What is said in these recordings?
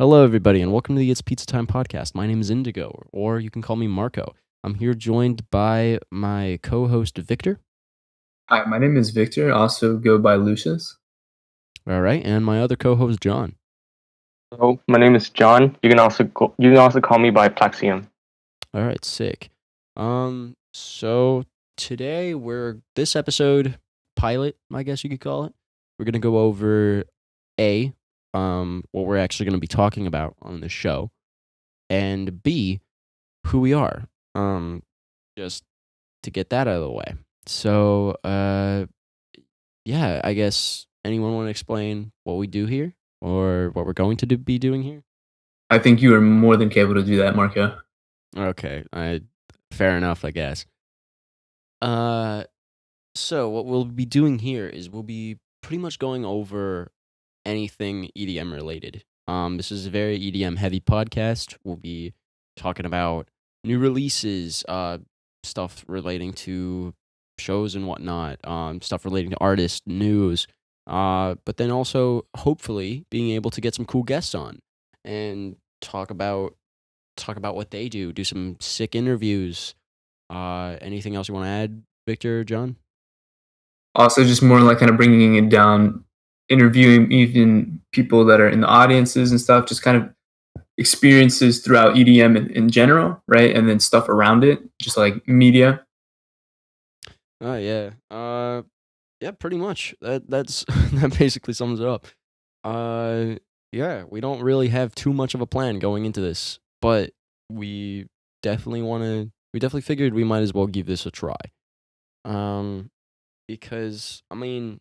Hello, everybody, and welcome to the It's Pizza Time podcast. My name is Indigo, or you can call me Marco. I'm here joined by my co-host Victor. Hi, my name is Victor, also go by Lucius. All right, and my other co-host John. Hello, my name is John. You can also call me by Plexium. All right, sick. So today this episode pilot, I guess you could call it. We're gonna go over what we're actually gonna be talking about on the show, and B, who we are. Just to get that out of the way. So, yeah, I guess anyone want to explain what we do here or what we're going to be doing here? I think you are more than capable to do that, Marco. Okay, fair enough, I guess. So what we'll be doing here is we'll be pretty much going over anything EDM related. This is a very EDM heavy podcast. We'll be talking about new releases, stuff relating to shows and whatnot, stuff relating to artists, news, but then also hopefully being able to get some cool guests on and talk about what they do some sick interviews. Anything else you want to add, Victor, John? Also, just more like kind of bringing it down, interviewing even people that are in the audiences and stuff, just kind of experiences throughout EDM in general, right? And then stuff around it, just like media. Oh yeah. Yeah, pretty much. That's that basically sums it up. Yeah, we don't really have too much of a plan going into this, but we definitely figured we might as well give this a try. Because I mean,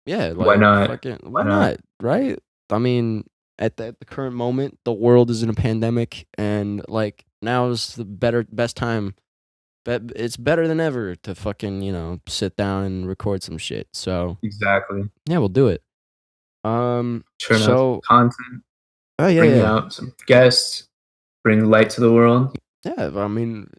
yeah, Why like not? fucking Why why not? not, right? I mean, at the current moment, the world is in a pandemic, and like now is the best time. But it's better than ever to fucking sit down and record some shit. So Exactly. yeah, we'll do it. Um. Churn out some So content, oh yeah, bring yeah, out some guests, bring light to the world. yeah. I mean,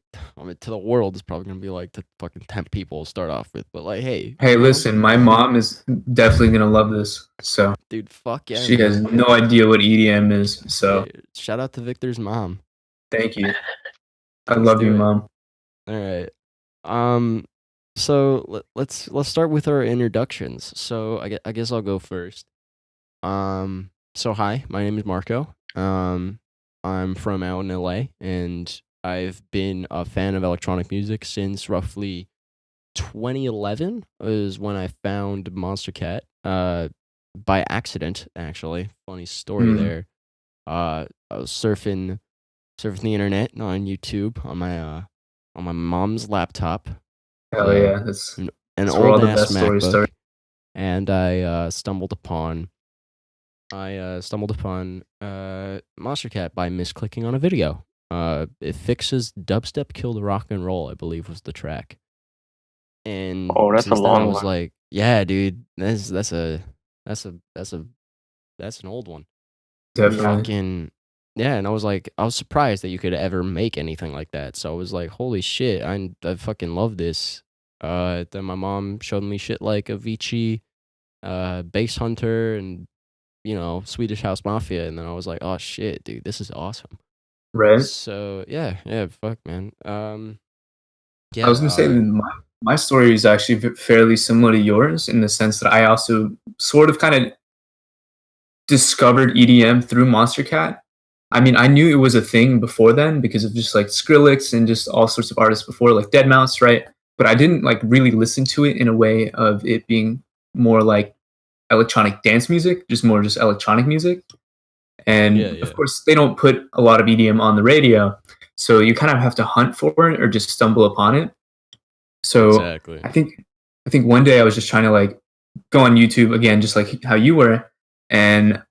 to the world is probably gonna be like to fucking 10 people to start off with. But like, hey, Hey, listen, my mom is definitely gonna love this. So dude, fuck yeah, she has man. no idea what EDM is. So Hey, shout out to Victor's mom. thank you. I Let's love you, do it. mom. All right. Um. So let's start with our introductions. So I guess I'll go first. So hi, my name is Marco. I'm from out in LA, and I've been a fan of electronic music since roughly 2011 is when I found Monster Cat. By accident, actually. Funny story Mm. there. I was surfing the internet on YouTube on my mom's laptop, Hell uh, yeah, that's an that's where all old the ass best stories start. MacBook, and I stumbled upon Monster Cat by misclicking on a video. It fixes dubstep killed rock and roll, I believe was the track. And Oh, that's a since then I long was one. like, yeah, dude, that's an old one. Definitely. Fucking yeah, and I was surprised that you could ever make anything like that. So I was like, holy shit, I fucking love this. Then my mom showed me shit like Avicii, Bass Hunter, and Swedish House Mafia, and then I was like, oh shit, dude, this is awesome. Right? So yeah, fuck, man. I Yeah, was gonna say that my story is actually fairly similar to yours in the sense that I also sort of kind of discovered EDM through Monster Cat. I mean, I knew it was a thing before then because of just like Skrillex and just all sorts of artists before, like Dead Mouse, right? But I didn't like really listen to it in a way of it being more like electronic dance music, just electronic music. yeah, And of yeah, course, they don't put a lot of EDM on the radio, so you kind of have to hunt for it or just stumble upon it. So exactly. I think one day I was just trying to like go on YouTube again, just like how you were, and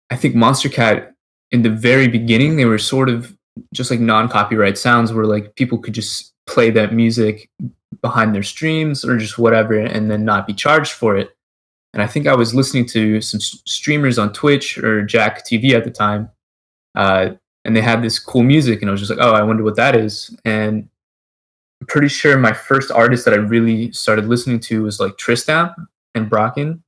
I think Monster Cat in the very beginning they were sort of just like non-copyright sounds where like people could just play that music behind their streams or just whatever and then not be charged for it. And I think I was listening to some streamers on Twitch or Jack TV at the time, uh, and they had this cool music, and I was just like, oh, I wonder what that is. And I'm pretty sure my first artist that I really started listening to was like Tristan and Brocken.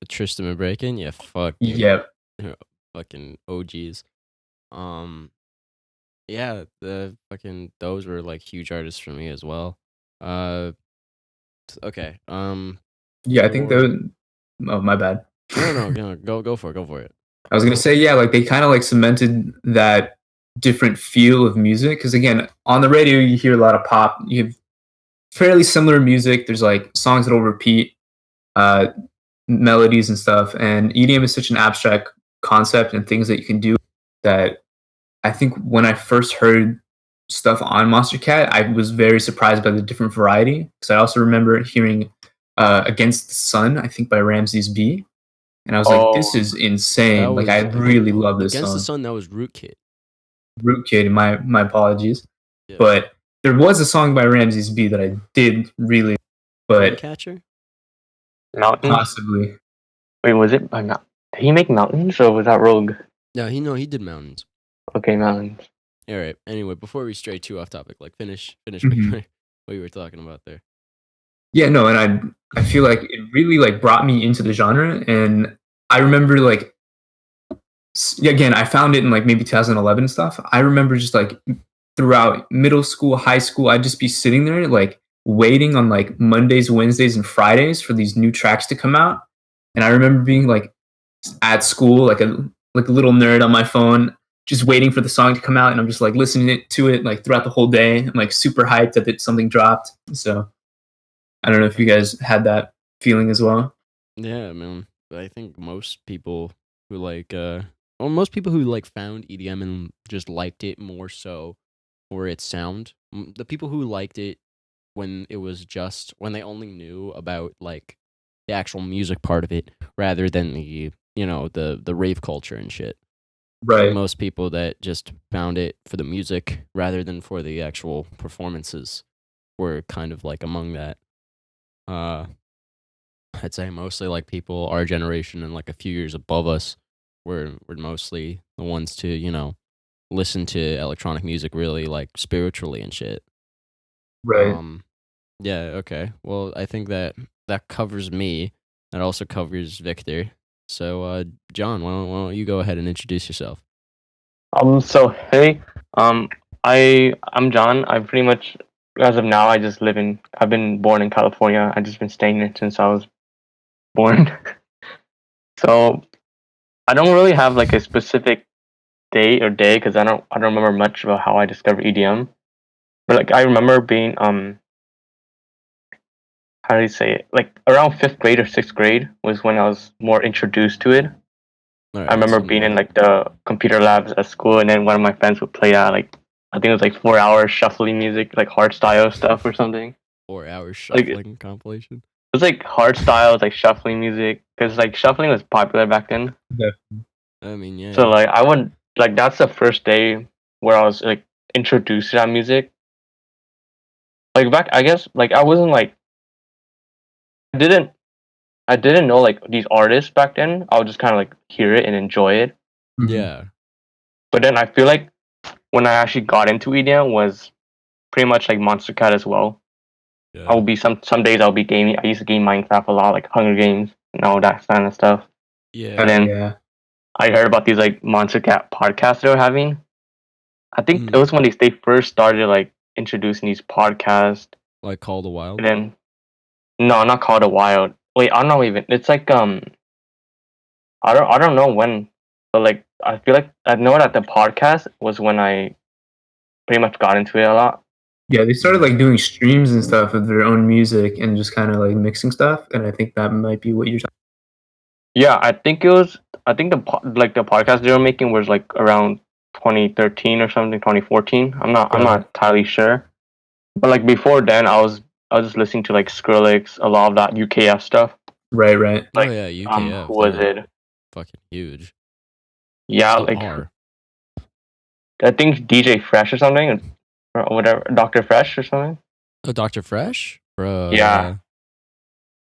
Tristan McBraken, yeah, fuck, dude. Yeah, Yeah, fucking OGs. Yeah, the fucking those were like huge artists for me as well. Uh, okay. Yeah, I think For that. Oh, my bad. no, go for it, go for it. I was gonna say, yeah, like they kind of like cemented that different feel of music. Because again, on the radio, you hear a lot of pop. You have fairly similar music. There's like songs that'll repeat, uh, melodies and stuff. And EDM is such an abstract concept and things that you can do that I think when I first heard stuff on Monster Cat, I was very surprised by the different variety. Because I also remember hearing "Against the Sun," I think by Ramses B, and I was like, "This Oh, is That insane!" Like I was, I think, really love this Against the song. Sun. That was Rootkit. Rootkit, my apologies, Yeah, but there was a song by Ramses B that I did really, but Dreamcatcher. Mountains. possibly. Wait, was it by Did he make Mountains or was that Rogue? No, he did Mountains. Okay, Mountains. All right. Anyway, before we stray too off topic, like finish Mhm. what you were talking about there. Yeah, no, and I feel like it really like brought me into the genre, and I remember like yeah, again, I found it in like maybe 2011 and stuff. I remember just like throughout middle school, high school, I'd just be sitting there like waiting on like Mondays, Wednesdays, and Fridays for these new tracks to come out. And I remember being like at school, like a little nerd on my phone, just waiting for the song to come out, and I'm just like listening to it like throughout the whole day. I'm like super hyped that something dropped. So I don't know if you guys had that feeling as well. Yeah, man. I think most people who most people who like found EDM and just liked it more so for its sound. The people who liked it when it was just when they only knew about like the actual music part of it rather than the rave culture and shit. I think Right. most people that just found it for the music rather than for the actual performances were kind of like among that. Uh, I'd say mostly like people our generation and like a few years above us were mostly the ones to listen to electronic music really like spiritually and shit. Right. Um, yeah, okay. Well, I think that covers me. That also covers Victor. So, John, why don't you go ahead and introduce yourself? So hey, um, I'm John. I pretty much, as of now, I've been born in California. I've just been staying there since I was born. So I don't really have like a specific date or day because I don't remember much about how I discovered EDM. But like I remember being how do you say it? Like around fifth grade or sixth grade was when I was more introduced to it. All I right, remember being in like the computer labs at school, and then one of my friends would play like I think it was like 4 hours shuffling music, like hard style stuff or something. 4 hours Like it shuffling compilation. was like hard styles, like shuffling music, because like shuffling was popular back then. I mean, So yeah. like I would like that's the first day where I was like introduced to that music. Like back, I guess like I wasn't like I didn't I didn't know like these artists back then. I would just kind of like hear it and enjoy it. Mhm. Yeah. But then I feel like when I actually got into EDM was pretty much like Monster Cat as well. I Yeah. will be some days I'll be gaming. I used to game Minecraft a lot, like Hunger Games and all that kind of stuff. And Yeah. Hell then yeah. I heard about these like Monster Cat podcasts they were having. I think it Mhm. was when they first started like introducing these podcasts. Like Call the Wild. And then no, not Called a Wild. Wait, I don't know even. It's like I don't know when, but like I feel like I know that the podcast was when I pretty much got into it a lot. Yeah, they started like doing streams and stuff of their own music and just kind of like mixing stuff. And I think that might be what you're talking. Yeah, I think it was. I think the podcast they were making was like around 2013 or something, 2014. I'm Got not it. entirely sure. But like before then, I was just listening to like Skrillex, a lot of that UKF stuff. Right, right. Oh Like yeah, UKF. who was They're it? fucking huge. Yeah, Still like are. I think DJ Fresh or something, or whatever, Doctor Fresh or something. Oh, Dr. Fresh? Bro, Yeah, yeah.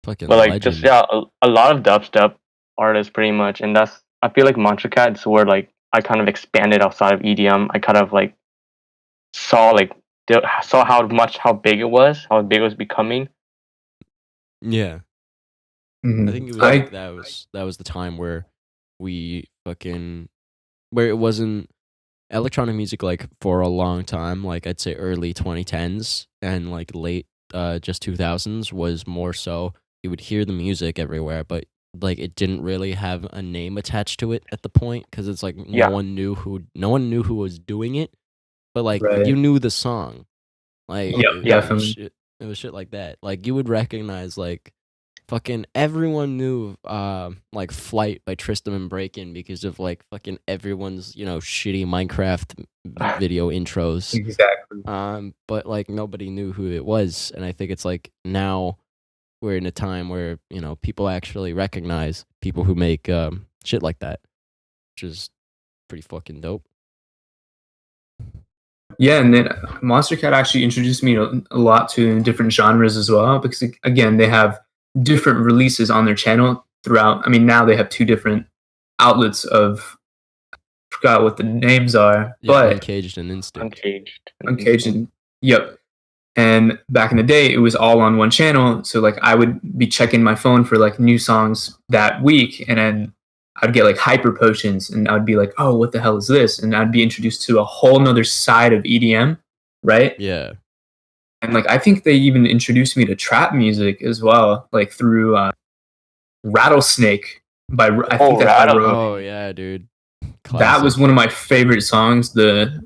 Fucking but like just legend. yeah, a lot of dubstep artists pretty much, and that's I feel like Mantra Cats where like I kind of expanded outside of EDM. I kind of like saw like saw how big it was, how big it was becoming. Yeah. I Mhm. think it was But like that was the time where we fucking where it wasn't electronic music, like for a long time, like I'd say early 2010s and like late just 2000s was more so you would hear the music everywhere, but like it didn't really have a name attached to it at the point because it's like Yeah. no one knew who was doing it, but like Right. you knew the song. Like Yep, it definitely. was it was shit like that. Like you would recognize like fucking everyone knew like Flight by Tristan and Breakin because of like fucking everyone's, shitty Minecraft video intros. Exactly. But like nobody knew who it was, and I think it's like now we're in a time where, people actually recognize people who make shit like that, which is pretty fucking dope. Yeah, and then Monster Cat actually introduced me a lot to different genres as well because again they have different releases on their channel throughout. I mean, now they have two different outlets of forgot what the names are, Yeah, but Uncaged and Instinct. Uncaged and yep. And back in the day, it was all on one channel. So like I would be checking my phone for like new songs that week, and then I'd get like hyper potions, and I'd be like, "Oh, what the hell is this?" And I'd be introduced to a whole nother side of EDM, right? Yeah. And like I think they even introduced me to trap music as well, like through Rattlesnake by I think that's by Rogue. Oh yeah, dude. That Classic. was one of my favorite songs. The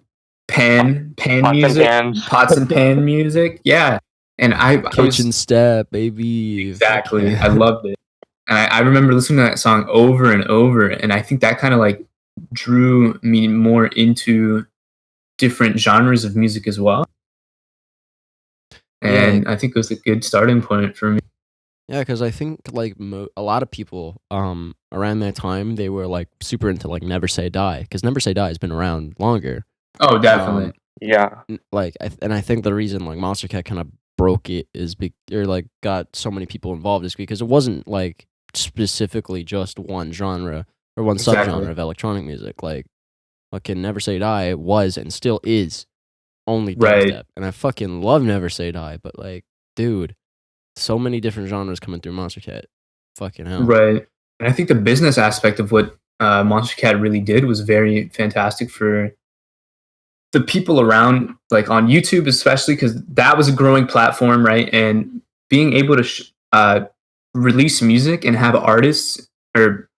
pan Pots music, and pans. pots and pan music, yeah. And I was Kitchen Step, baby. exactly. Fuck I yeah. loved it. And I remember listening to that song over and over. And I think that kind of like drew me more into different genres of music as well. And I think it was a good starting point for me. Yeah, because I think like a lot of people around that time they were like super into like Never Say Die because Never Say Die has been around longer. Oh, definitely. Yeah. And I think the reason like Monster Cat kind of broke it is or like got so many people involved is because it wasn't like specifically just one genre or one Exactly. subgenre of electronic music. Like fucking Never Say Die was and still is only Right. dubstep, and I fucking love Never Say Die, but like, dude, so many different genres coming through Monster Cat. Fucking hell. Right. And I think the business aspect of what Monster Cat really did was very fantastic for the people around, like on YouTube, especially because that was a growing platform, right? And being able to release music and have artists or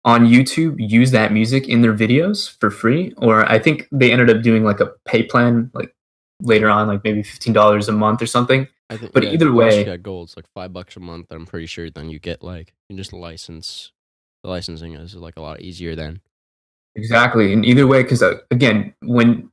on YouTube use that music in their videos for free, or I think they ended up doing like a pay plan, like later on, like maybe $15 a month or something. I think, But either way, Monster Cat Gold's like $5 a month. I'm pretty sure. Then you get like you just license. The licensing is like a lot easier then. exactly. And either way, because again, when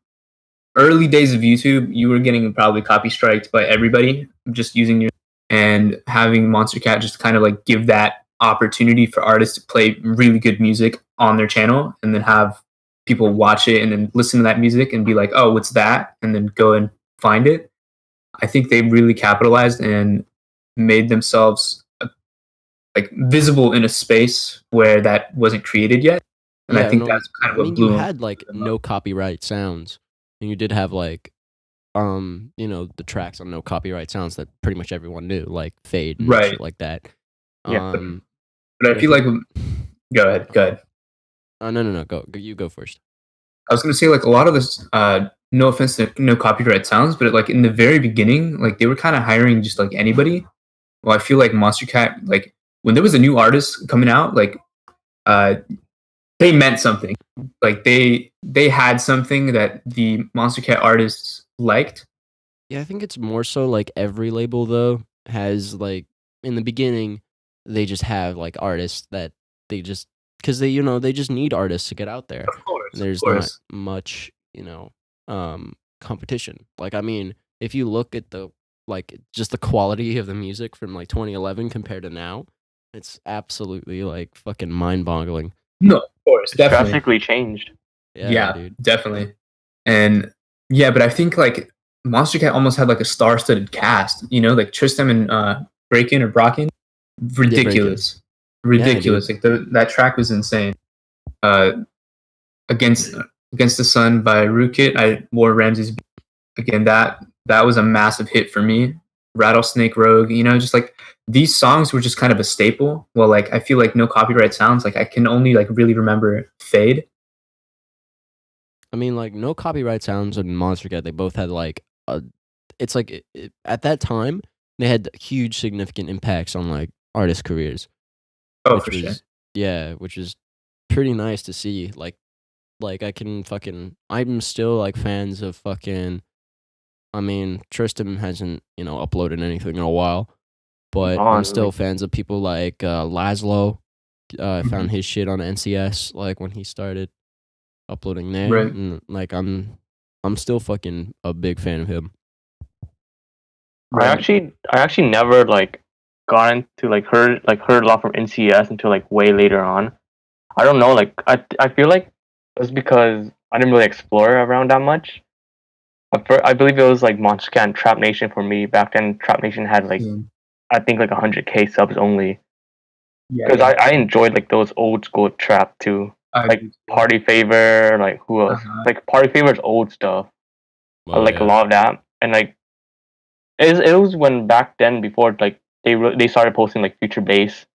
early days of YouTube, you were getting probably copy striked by everybody just using your and having Monster Cat just kind of like give that opportunity for artists to play really good music on their channel and then have people watch it and then listen to that music and be like, oh, what's that? And then go and find it. I think they really capitalized and made themselves like visible in a space where that wasn't created yet. And I think that's kind of what blew you them. had like no copyright sounds, and you did have like the tracks on no copyright sounds that pretty much everyone knew, like Fade and Right. shit like that. Yeah, but I feel like go ahead. No, go. You go first. I was gonna say like a lot of this. No offense to no copyright sounds, but like in the very beginning, like they were kind of hiring just like anybody. Well, I feel like Monster Cat, like when there was a new artist coming out, like they meant something. Like they had something that the Monster Cat artists liked. Yeah, I think it's more so like every label though has like in the beginning they just have like artists that they just because they just need artists to get out there. Of course, And there's not much competition. Like I mean, if you look at the like just the quality of the music from like 2011 compared to now, it's absolutely like fucking mind-boggling. No, of course, it's definitely. drastically changed. Yeah, dude. Definitely. And yeah, but I think like Monster Cat almost had like a star-studded cast. Like Tristan and Breakin or Brocken, ridiculous, ridiculous. Like that track was insane. Against the Sun by Rookit, I wore Ramsey's. Again, that was a massive hit for me. Rattlesnake Rogue, just like these songs were just kind of a staple. Well, like I feel like no copyright sounds. Like I can only like really remember Fade. I mean, like No Copyright Sounds and Monster Cat, they both had like a. It's like at that time they had huge significant impacts on like artist careers, Oh, which for sure. was which is pretty nice to see. Like I'm still like fans of fucking. I mean, Tristan hasn't uploaded anything in a while, but I'm Gone. still Like, fans of people like Laszlo. I Mhm. found his shit on NCS like when he started uploading there, Right. and like I'm still fucking a big fan of him. Right. I actually never like got into heard a lot from NCS until like way later on. I don't know. Like I feel like it was because I didn't really explore around that much. I believe it was like Monster Cat and Trap Nation for me back then. Trap Nation had like Same. I think like 100K subs only. Yeah. Because Yeah. I enjoyed like those old school trap too, I like do too. Party Favor, like who else? Uh-huh. Like Party Favor's old stuff. I Oh like a yeah, lot of that, and like it was when back then before like they started posting like Future Bass.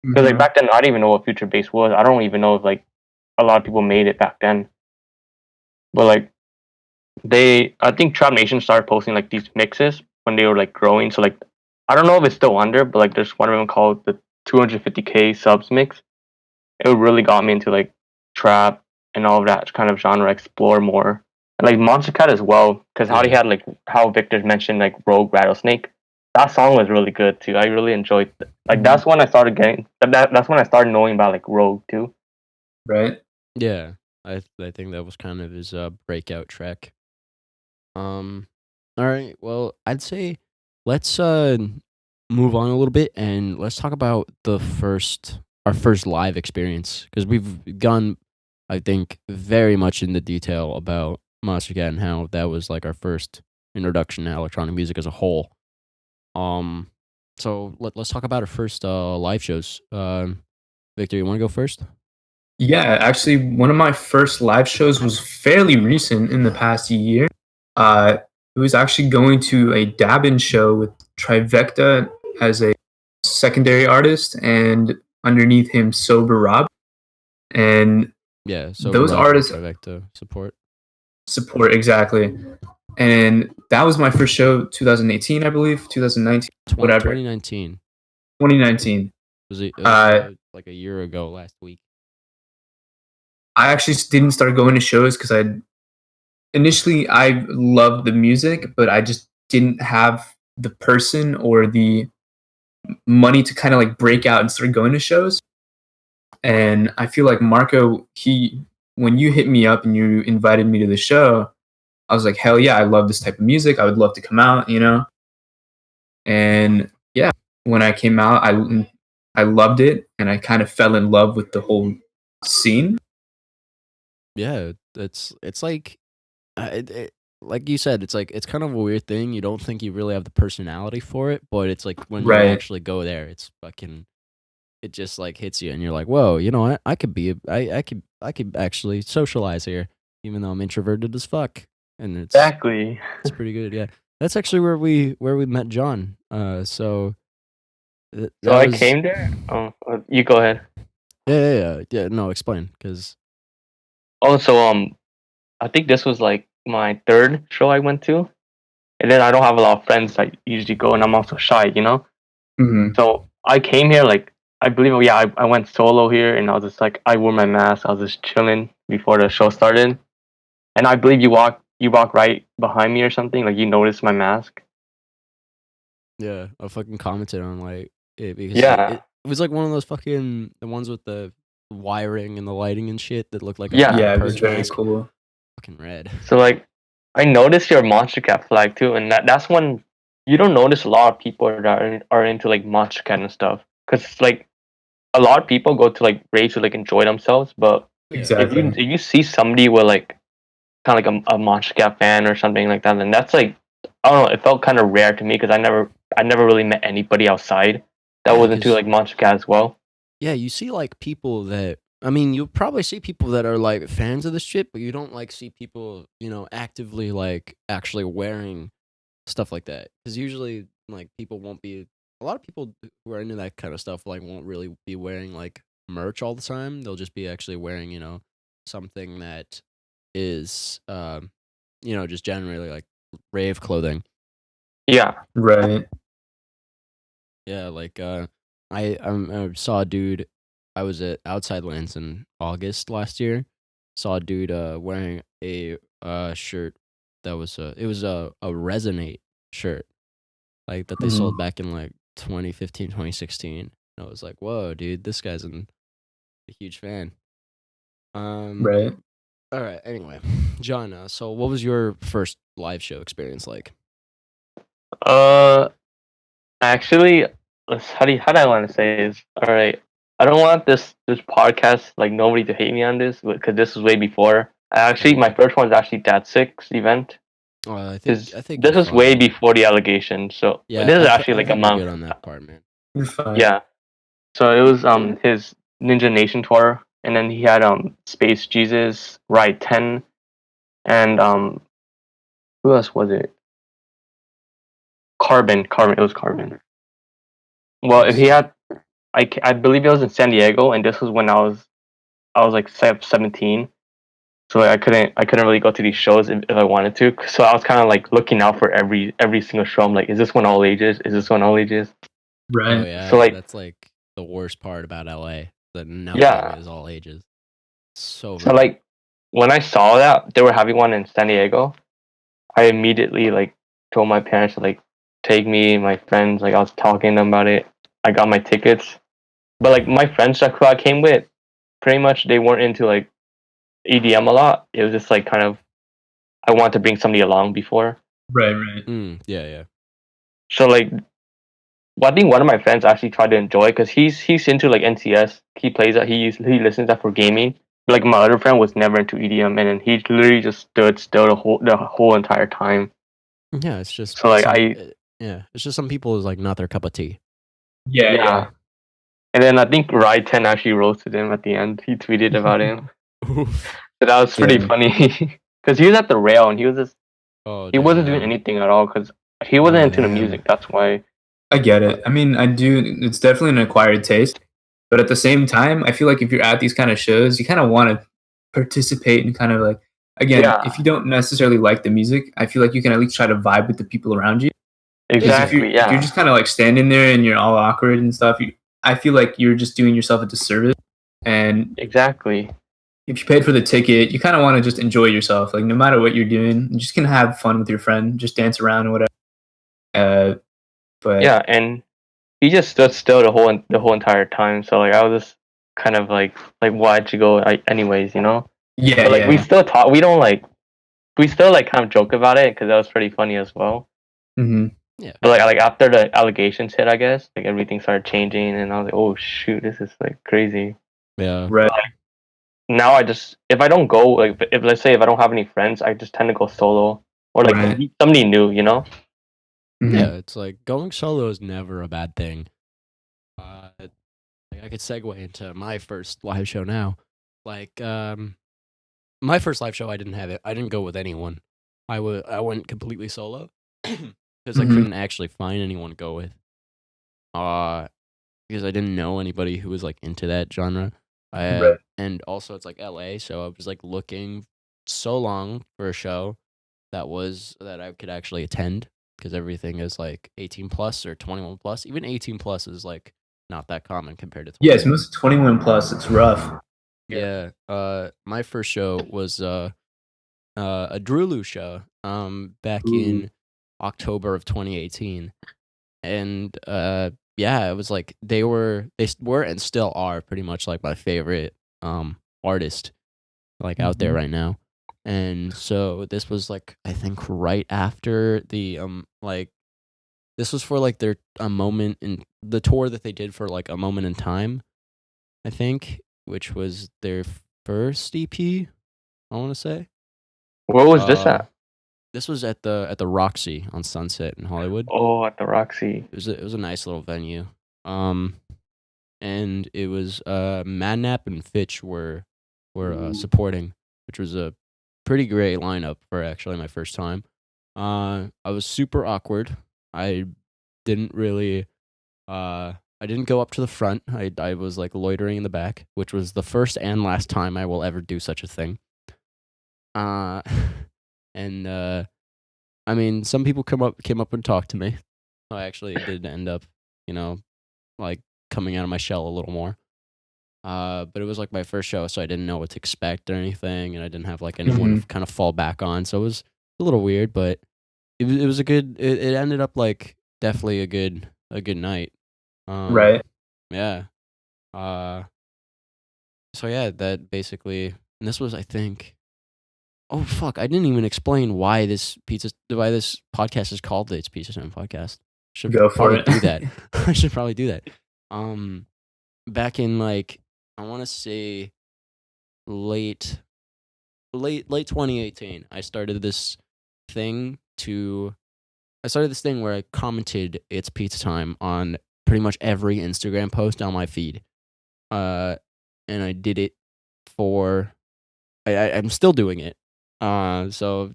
Because like Hmm. back then I didn't even know what Future Bass was. I don't even know if like a lot of people made it back then. But like I think Trap Nation started posting like these mixes when they were like growing. So like I don't know if it's still under, but like there's one of them called the 250K subs mix. It really got me into like trap and all of that kind of genre, explore more. And like Monster Cat as well, because how he yeah. had like how Victor mentioned like Rogue Rattlesnake. That song was really good too. I really enjoyed like Hmm. that's when I started getting that's when I started knowing about like Rogue too. Right. Yeah, I think that was kind of his breakout track. Um, all right. Well, I'd say let's move on a little bit and let's talk about our first live experience because we've gone, I think, very much into detail about Monster Cat and how that was like our first introduction to electronic music as a whole. Um, so let's talk about our first live shows. Victor, you want to go first? Yeah, actually, one of my first live shows was fairly recent in the past year. It was actually going to a Dabin show with Trivecta as a secondary artist, and underneath him, Sober Rob. And Yeah, Sober those Rob from artists Trivecta support. support exactly. And that was my first show, 2018, I believe, 2019, whatever, 2019. 2019. It was Uh, like a year ago last week. I actually didn't start going to shows because I loved the music, but I just didn't have the person or the money to kind of like break out and start going to shows. And I feel like Marco, when you hit me up and you invited me to the show, I was like, hell yeah, I love this type of music. I would love to come out. And yeah, when I came out, I loved it, and I kind of fell in love with the whole scene. Yeah, it's like like you said, it's kind of a weird thing. You don't think you really have the personality for it, but it's like when you Right. actually go there, it's fucking it just like hits you, and you're like, whoa, I could be I could actually socialize here, even though I'm introverted as fuck, and Exactly. it's pretty good. Yeah, that's actually where we met John. So So that I was came there. Oh, you go ahead. yeah. No, explain because Also, I think this was like my third show I went to, and then I don't have a lot of friends that usually go, and I'm also shy. Hmm. So I came here like I believe yeah I went solo here, and I was just like I wore my mask. I was just chilling before the show started, and I believe you walk right behind me or something. Like you noticed my mask. yeah, I fucking commented on like it because Yeah, it was like one of those fucking the ones with the wiring and the lighting and shit that looked like a yeah. fucking Yeah, it was purge very mask. cool. Fucking red. So like I noticed your Monster Cat flag too, and that's when you don't notice a lot of people that are into like Monster Cat and stuff, because like a lot of people go to like raves to like enjoy themselves, but Yeah, Exactly. if you see somebody with like kind of like a Monster Cat fan or something like that, then that's like I don't know. It felt kind of rare to me because I never really met anybody outside that yeah, was into because like Monster Cat as well. yeah, you see like people that I mean, you'll probably see people that are like fans of this shit, but you don't like see people actively like actually wearing stuff like that because usually like people won't be a lot of people who are into that kind of stuff like won't really be wearing like merch all the time. They'll just be actually wearing something that is just generally like rave clothing. Yeah. Right. Yeah, like I saw a dude. I was at Outside Lands in August last year. Saw a dude wearing a shirt that was it was a Resonate shirt like that they sold back in like 2015, 2016. And I was like, whoa, dude, this guy's a huge fan. Right. All right. Anyway, John. So, what was your first live show experience like? Actually, how do I want to say is all right. I don't want this podcast like nobody to hate me on this because this was way before. My first one was actually Dad Six event. I Because think this you're is way fine. before the allegation. So Yeah, this is I actually like a think you're month. good on that part, man. You're fine. Yeah. So it was his Ninja Nation tour, and then he had Space Jesus, Ride 10, and who else was it? Carbon. It was Carbon. Well, if he had, I believe it was in San Diego, and this was when I was like 17. So like, I couldn't really go to these shows if I wanted to. So I was kind of like looking out for every single show. I'm like, is this one all ages? Is this one all ages? Right. Oh yeah, So, like- that's like the worst part about LA. That nothing Yeah. is all ages. So So like when I saw that they were having one in San Diego, I immediately like told my parents to like take me, my friends, like I was talking to them about it. I got my tickets. But like my friends who I came with, pretty much they weren't into like EDM a lot. It was just like kind of I wanted to bring somebody along before. Right. Right. yeah. So like well, I think one of my friends actually tried to enjoy because he's into like NCS. He plays that. He listens that for gaming. Like my other friend was never into EDM, and then he literally just stood still the whole entire time. Yeah, it's just So like it's just some people is like not their cup of tea. Yeah. Yeah. And then I think Ride 10 actually roasted him at the end. He tweeted about him. Oof. So that was pretty Damn. funny because he was at the rail and he was just Oh, he wasn't doing damn. anything at all because he wasn't into the Damn. music. That's why. I get it. I mean, I do. It's definitely an acquired taste, but at the same time, I feel like if you're at these kind of shows, you kind of want to participate and kind of like again, Yeah. if you don't necessarily like the music, I feel like you can at least try to vibe with the people around you. 'Cause Exactly. if you're just kind of like standing there and you're all awkward and stuff, I feel like you're just doing yourself a disservice. And Exactly. if you paid for the ticket, you kind of want to just enjoy yourself. Like no matter what you're doing, you just can have fun with your friend, just dance around and whatever. But Yeah, and he just stood still the whole entire time. So like I was just kind of like why'd you go anyways, you know? yeah, But like yeah, we still talk. We still like kind of joke about it because that was pretty funny as well. hmm But like after the allegations hit, I guess like everything started changing, and I was like, oh shoot, this is like crazy. Yeah. right. Now I just if I don't go like if let's say if I don't have any friends, I just tend to go solo or like Right. meet somebody new, you know? Mhm. Yeah, it's like going solo is never a bad thing. Like I could segue into my first live show now. Like, my first live show, I didn't have it. I didn't go with anyone. I went completely solo because I Mhm. couldn't actually find anyone to go with. Because I didn't know anybody who was like into that genre. Right. And also it's like LA, so I was like looking so long for a show that I could actually attend because everything is like 18 plus or 21 plus. Even 18 plus is like not that common compared to 21. Yes, most 21 plus. It's rough. Yeah. My first show was a Drulu show back in October of 2018. And yeah, it was like they were and still are pretty much like my favorite artist like out there right now. And so this was like I think right after the like this was for like their a moment in the tour that they did for like a moment in time, I think, which was their first EP, I want to say. Where was this at? This was at the Roxy on Sunset in Hollywood. Oh, at the Roxy. It was a nice little venue. And it was Madnap and Fitch were supporting, which was a pretty great lineup for actually my first time. I was super awkward. I didn't really I didn't go up to the front. I was like loitering in the back, which was the first and last time I will ever do such a thing. Uh, and I mean, some people came up and talked to me. I actually did end up, you know, like coming out of my shell a little more. But it was like my first show, so I didn't know what to expect or anything, and I didn't have like anyone to kind of fall back on. So it was a little weird, but it was a good. It ended up like definitely a good night. Right. Yeah. Uh. So yeah, that basically, and this was I think. Oh fuck! I didn't even explain why this podcast is called the It's Pizza Time podcast. Should Go for probably it. do that. I should probably do that. Back in like I want to say late 2018, I started this thing where I commented It's Pizza Time on pretty much every Instagram post on my feed. And I did it for I'm still doing it. So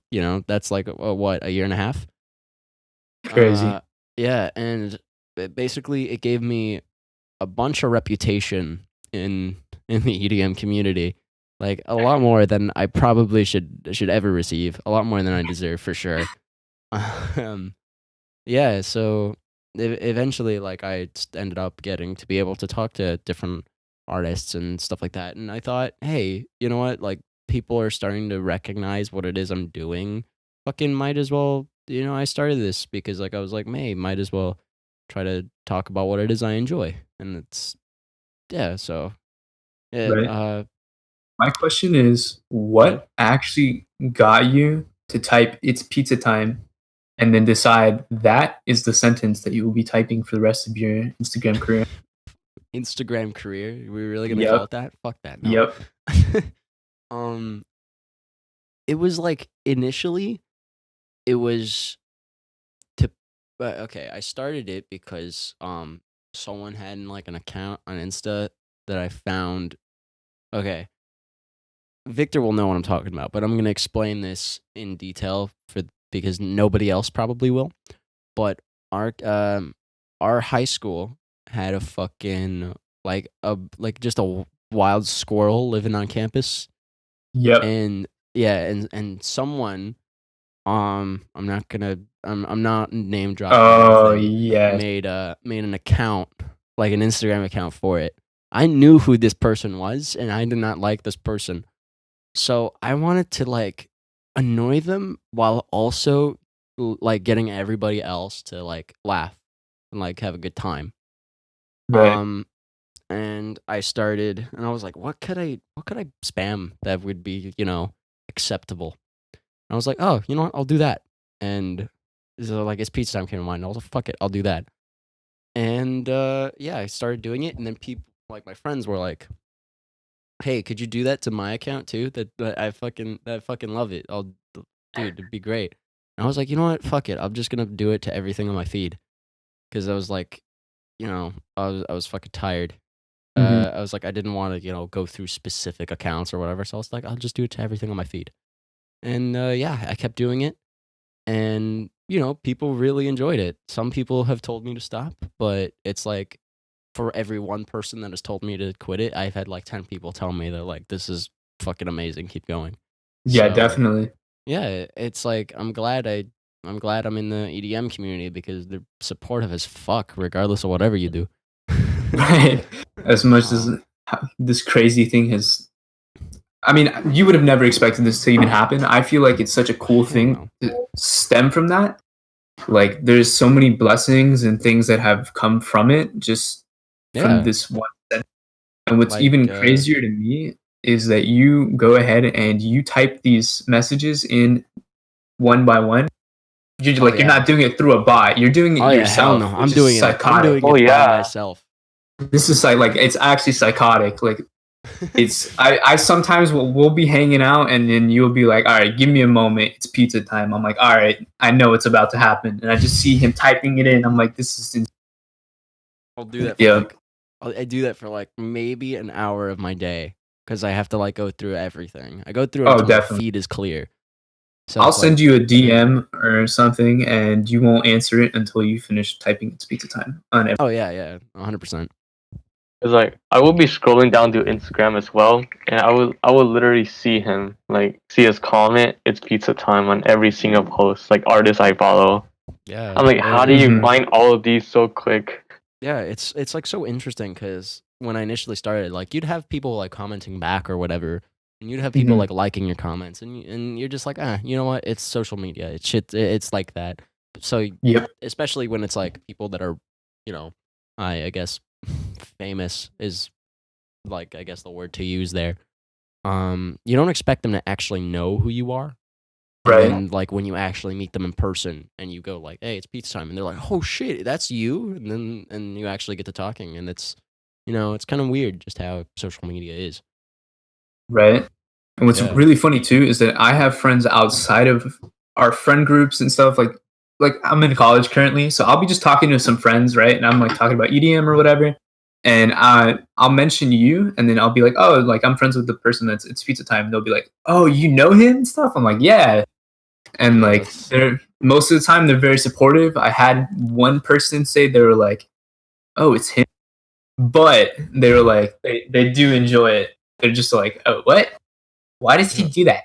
that's like a year and a half. Crazy. Yeah, and basically it gave me a bunch of reputation in the EDM community, like a lot more than I probably should ever receive, a lot more than I deserve for sure. um, yeah, so eventually, like I ended up getting to be able to talk to different artists and stuff like that, and I thought, hey, you know what? Like people are starting to recognize what it is I'm doing. Fucking might as well, I started this because like I was like, hey, might as well try to talk about what it is I enjoy, and it's yeah. So yeah, Right. My question is, what actually got you to type "It's pizza time" and then decide that is the sentence that you will be typing for the rest of your Instagram career? Instagram career. We're really gonna call Yep. it that? Fuck that. No. Yep. um, it was like initially, it was to. Okay, I started it because someone had like an account on Insta that I found. Okay, Victor will know what I'm talking about, but I'm gonna explain this in detail because nobody else probably will. But our high school had a fucking like just a wild squirrel living on campus, Yep. and yeah, and someone I'm not name dropping or Oh anything, yes. made an account, like an Instagram account for it. I knew who this person was, and I did not like this person. So I wanted to like annoy them while also like getting everybody else to like laugh and like have a good time. Right. Um and I started and I was like, what could I spam that would be, acceptable? And I was like, oh, you know what, I'll do that. And so like it's pizza time came to mind. I was like, fuck it, I'll do that. And yeah, I started doing it, and then people like my friends were like, hey, could you do that to my account too? That I fucking love it. Dude, it'd be great. And I was like, you know what? Fuck it. I'm just gonna do it to everything on my feed because I was like, I was fucking tired. Mhm. I was like, I didn't want to, go through specific accounts or whatever. So I was like, I'll just do it to everything on my feed. And yeah, I kept doing it, and people really enjoyed it. Some people have told me to stop, but it's like for every one person that has told me to quit it, I've had like 10 people tell me that like this is fucking amazing, keep going. Yeah, So definitely. yeah, it's like I'm glad I'm in the EDM community because they're supportive as fuck, regardless of whatever you do. Right. As much as Um, this crazy thing has, I mean, you would have never expected this to even happen. I feel like it's such a cool hell thing no. to stem from that. Like, there's so many blessings and things that have come from it, just from Yeah, this one sentence. And what's like even crazier to me is that you go ahead and you type these messages in one by one. oh You're yeah, not doing it through a bot. You're doing oh it yeah, hell no. yourself, which is I'm psychotic. doing Oh it by yeah. myself. This is like it's actually psychotic. Like it's I sometimes we'll be hanging out and then you'll be like, all right, give me a moment. It's pizza time. I'm like, all right, I know it's about to happen, and I just see him typing it in. I'm like, this is I'll do that for yeah. like I do that for like maybe an hour of my day because I have to like go through everything. I go through it Oh, until my definitely. feed is clear. So I'll it's like, send you a DM or something, and you won't answer it until you finish typing it's pizza time on every. oh yeah, 100%. It's like I would be scrolling down to Instagram as well, and I would literally see him, like see his comment. It's pizza time on every single post, like artists I follow. Yeah, I'm like, how do you Mhm. find all of these so quick? yeah. It's like so interesting because when I initially started, like you'd have people like commenting back or whatever, and you'd have people Mhm. like liking your comments, and you're just like, you know what? It's social media. It's shit. It's like that. So Yep. especially when it's like people that are, you know, I guess famous is like I guess the word to use there. You don't expect them to actually know who you are. And Right. then like when you actually meet them in person and you go like, "Hey, it's pizza time." And they're like, "Oh shit, that's you." And you actually get to talking and it's it's kind of weird just how social media is. Right. And what's Yeah. really funny too is that I have friends outside of our friend groups and stuff. Like I'm in college currently, so I'll be just talking to some friends, right? And I'm like talking about EDM or whatever, and I'll mention you, and then I'll be like, oh, like I'm friends with the person that's it's pizza time. And they'll be like, oh, you know him and stuff. I'm like, yeah, and Yeah, like that's they're most of the time they're very supportive. I had one person say they were like, oh, it's him, but they were like they do enjoy it. They're just like, oh, what? Why does he do that?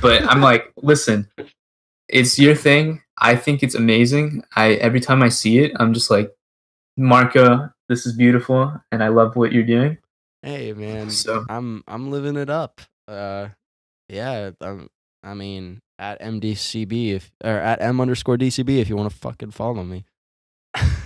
But I'm like, listen, it's your thing. I think it's amazing. I every time I see it, I'm just like, Marco, this is beautiful, and I love what you're doing. Hey man, So, I'm living it up. Yeah, I mean at MDCB if or at M_DCB if you want to fucking follow me.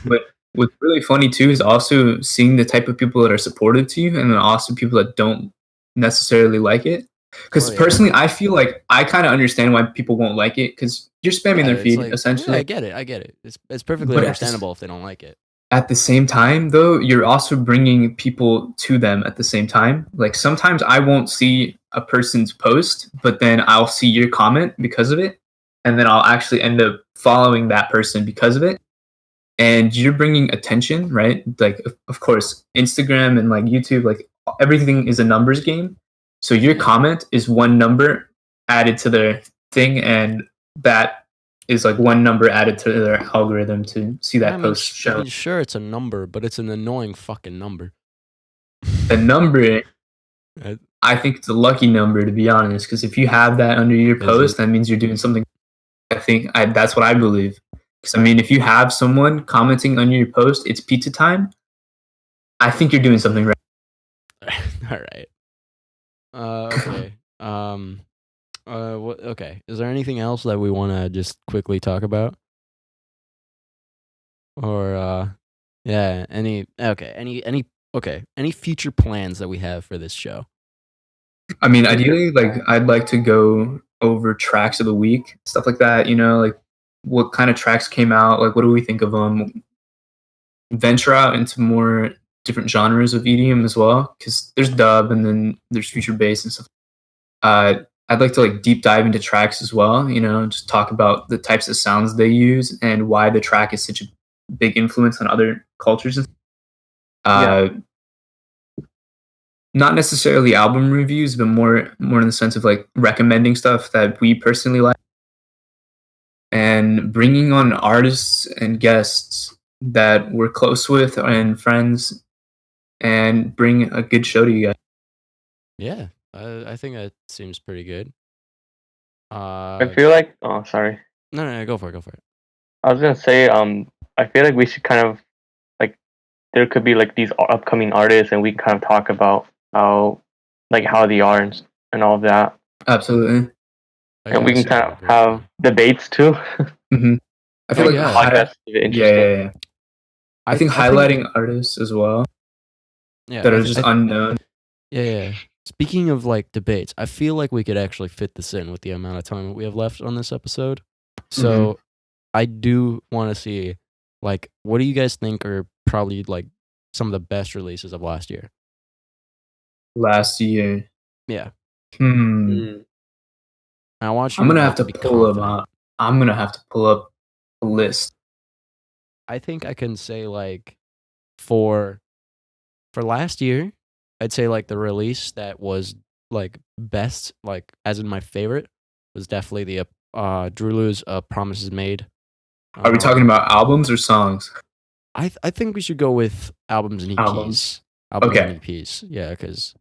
but what's really funny too is also seeing the type of people that are supportive to you, and then also people that don't necessarily like it. Oh Because yeah. personally, I feel like I kind of understand why people won't like it because you're spamming Yeah, their it's feed like yeah, I essentially. get it. I get it. It's perfectly But at this understandable if they don't like it. At the same time, though, you're also bringing people to them at the same time. Like sometimes I won't see a person's post, but then I'll see your comment because of it. And then I'll actually end up following that person because of it. And you're bringing attention, right? Like, of course, Instagram and like YouTube, like everything is a numbers game. So your Yeah. comment is one number added to their thing. And that is like one number added to their algorithm to see Yeah, that post I shown. mean, sure, it's a number, but it's an annoying fucking number. The number, Uh, I think it's a lucky number to be honest, because if you have that under your Is it? post, that means you're doing something. That's what I believe. Because I mean, if you have someone commenting under your post, it's pizza time. I think you're doing something right. All right. Okay. What? Okay. Is there anything else that we want to just quickly talk about, or yeah, any? Okay. Any? Okay. Any future plans that we have for this show? I mean, ideally, like I'd like to go over tracks of the week, stuff like that. You know, like what kind of tracks came out, like what do we think of them? Venture out into more different genres of EDM as well, because there's dub and then there's future bass and stuff. I'd like to like deep dive into tracks as well. You know, just talk about the types of sounds they use and why the track is such a big influence on other cultures. Yeah, Uh, Not necessarily album reviews, but more in the sense of like recommending stuff that we personally like and bringing on artists and guests that we're close with and friends and bring a good show to you guys. Yeah. I think that seems pretty good. I feel like. Oh, sorry. No, go for it. Go for it. I was gonna say. I feel like we should kind of like there could be like these upcoming artists, and we can kind of talk about how how they are and all of that, Absolutely. Oh, and yeah, we that can seems kind like a of great have plan. debates too. Hmm. I Oh feel like Make the yeah. podcast a bit yeah, interesting. yeah, yeah. I think I think highlighting artists as well yeah. that are just unknown. Yeah. Speaking of like debates, I feel like we could actually fit this in with the amount of time that we have left on this episode. Hmm. So I do want to see, like, what do you guys think are probably like some of the best releases of last year? Last year. Yeah, Hmm. Mm. I want I'm you gonna have like to to be pull up. confident. I'm gonna have to pull up a list. I think I can say like for last year, I'd say like the release that was like best, like as in my favorite, was definitely the Drulu's Promises Made. Are we talking Um, about albums or songs? I think we should go with albums and EPs. Albums. Albums Okay. and EPs. Yeah, because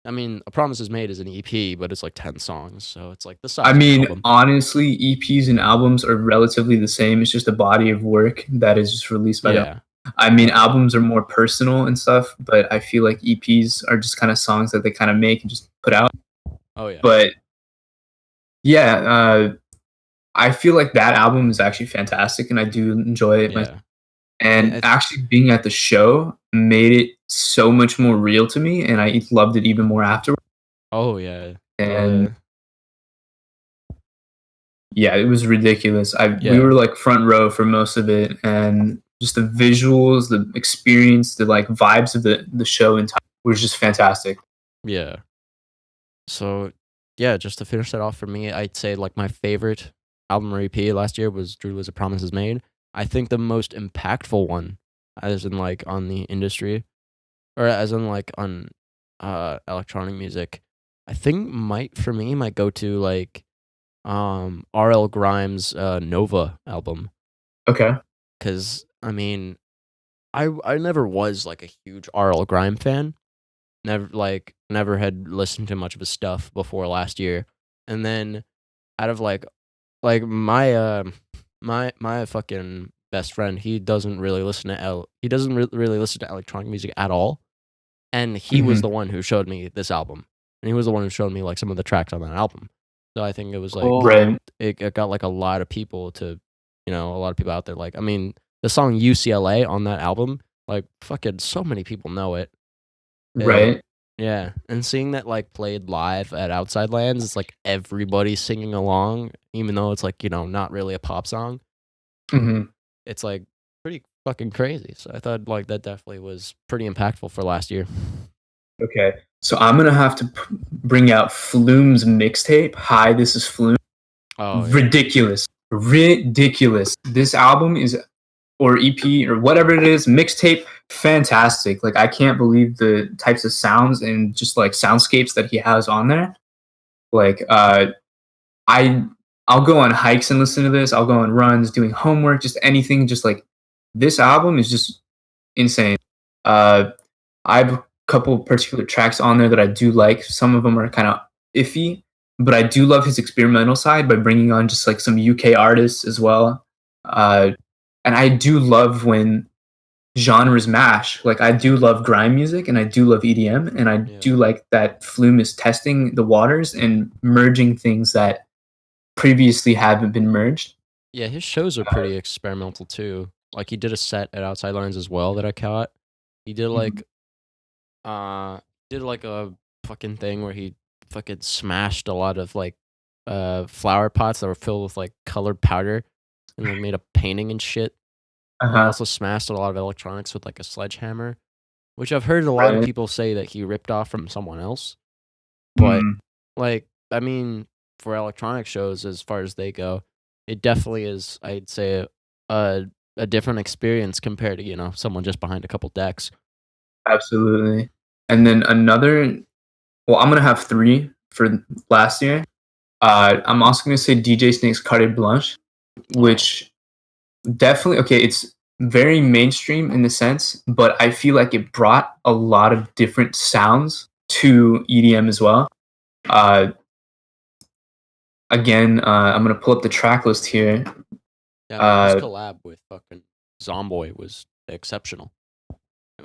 I mean, A Promise Is Made is an EP, but it's like 10 songs, so it's like the size I of an mean, album. honestly, EPs and albums are relatively the same. It's just a body of work that is just released by them. Yeah. I mean, albums are more personal and stuff, but I feel like EPs are just kind of songs that they kind of make and just put out. Oh yeah. But yeah, I feel like that album is actually fantastic, and I do enjoy it. Yeah. And actually being at the show made it so much more real to me, and I loved it even more afterwards. Oh yeah. And yeah, it was ridiculous. We Yeah. were like front row for most of it, and just the visuals, the experience, the like vibes of the show entire was just fantastic. Yeah. So yeah, just to finish that off for me, I'd say like my favorite album or EP last year was Drew Was a Promise Is Made. I think the most impactful one, as in like on the industry, or as in like on electronic music, I think might go to like RL Grimes' Nova album. Okay. Because I mean, I never was like a huge RL Grime fan. Never had listened to much of his stuff before last year. And then out of like my my fucking best friend, he doesn't really listen to really listen to electronic music at all. And he was the one who showed me this album. And he was the one who showed me like some of the tracks on that album. So I think it was like Right. it got like a lot of people to, a lot of people out there. Like, I mean, the song UCLA on that album, like fucking so many people know it. Right. Yeah. And seeing that like played live at Outside Lands, it's like everybody singing along, even though it's like, not really a pop song. hmm It's like pretty fucking crazy. So I thought like that definitely was pretty impactful for last year. Okay. So I'm gonna have to bring out Flume's mixtape. Hi, this is Flume. Oh, yeah. Ridiculous. This album is, or EP or whatever it is, mixtape, fantastic. Like I can't believe the types of sounds and just like soundscapes that he has on there. Like I'll go on hikes and listen to this. I'll go on runs, doing homework, just anything. Just like this album is just insane. I have a couple particular tracks on there that I do like. Some of them are kind of iffy, but I do love his experimental side by bringing on just like some UK artists as well. And I do love when genres mash. Like I do love grime music and I do love EDM, and I do like that Flume is testing the waters and merging things that previously haven't been merged. Yeah, his shows are pretty experimental too. Like he did a set at Outside Lines as well that I caught. He did like a fucking thing where he fucking smashed a lot of like flower pots that were filled with like colored powder and like made a painting and shit. He also smashed a lot of electronics with like a sledgehammer, which I've heard a lot of people say that he ripped off from someone else. But like, I mean, for electronic shows, as far as they go, it definitely is, I'd say, a different experience compared to, someone just behind a couple decks. Absolutely. And then another, well, I'm going to have 3 for last year. I'm also going to say DJ Snake's Carte Blanche, which definitely, okay, it's very mainstream in the sense, but I feel like it brought a lot of different sounds to EDM as well. Again, I'm going to pull up the track list here. Yeah, his collab with fucking Zomboy was exceptional.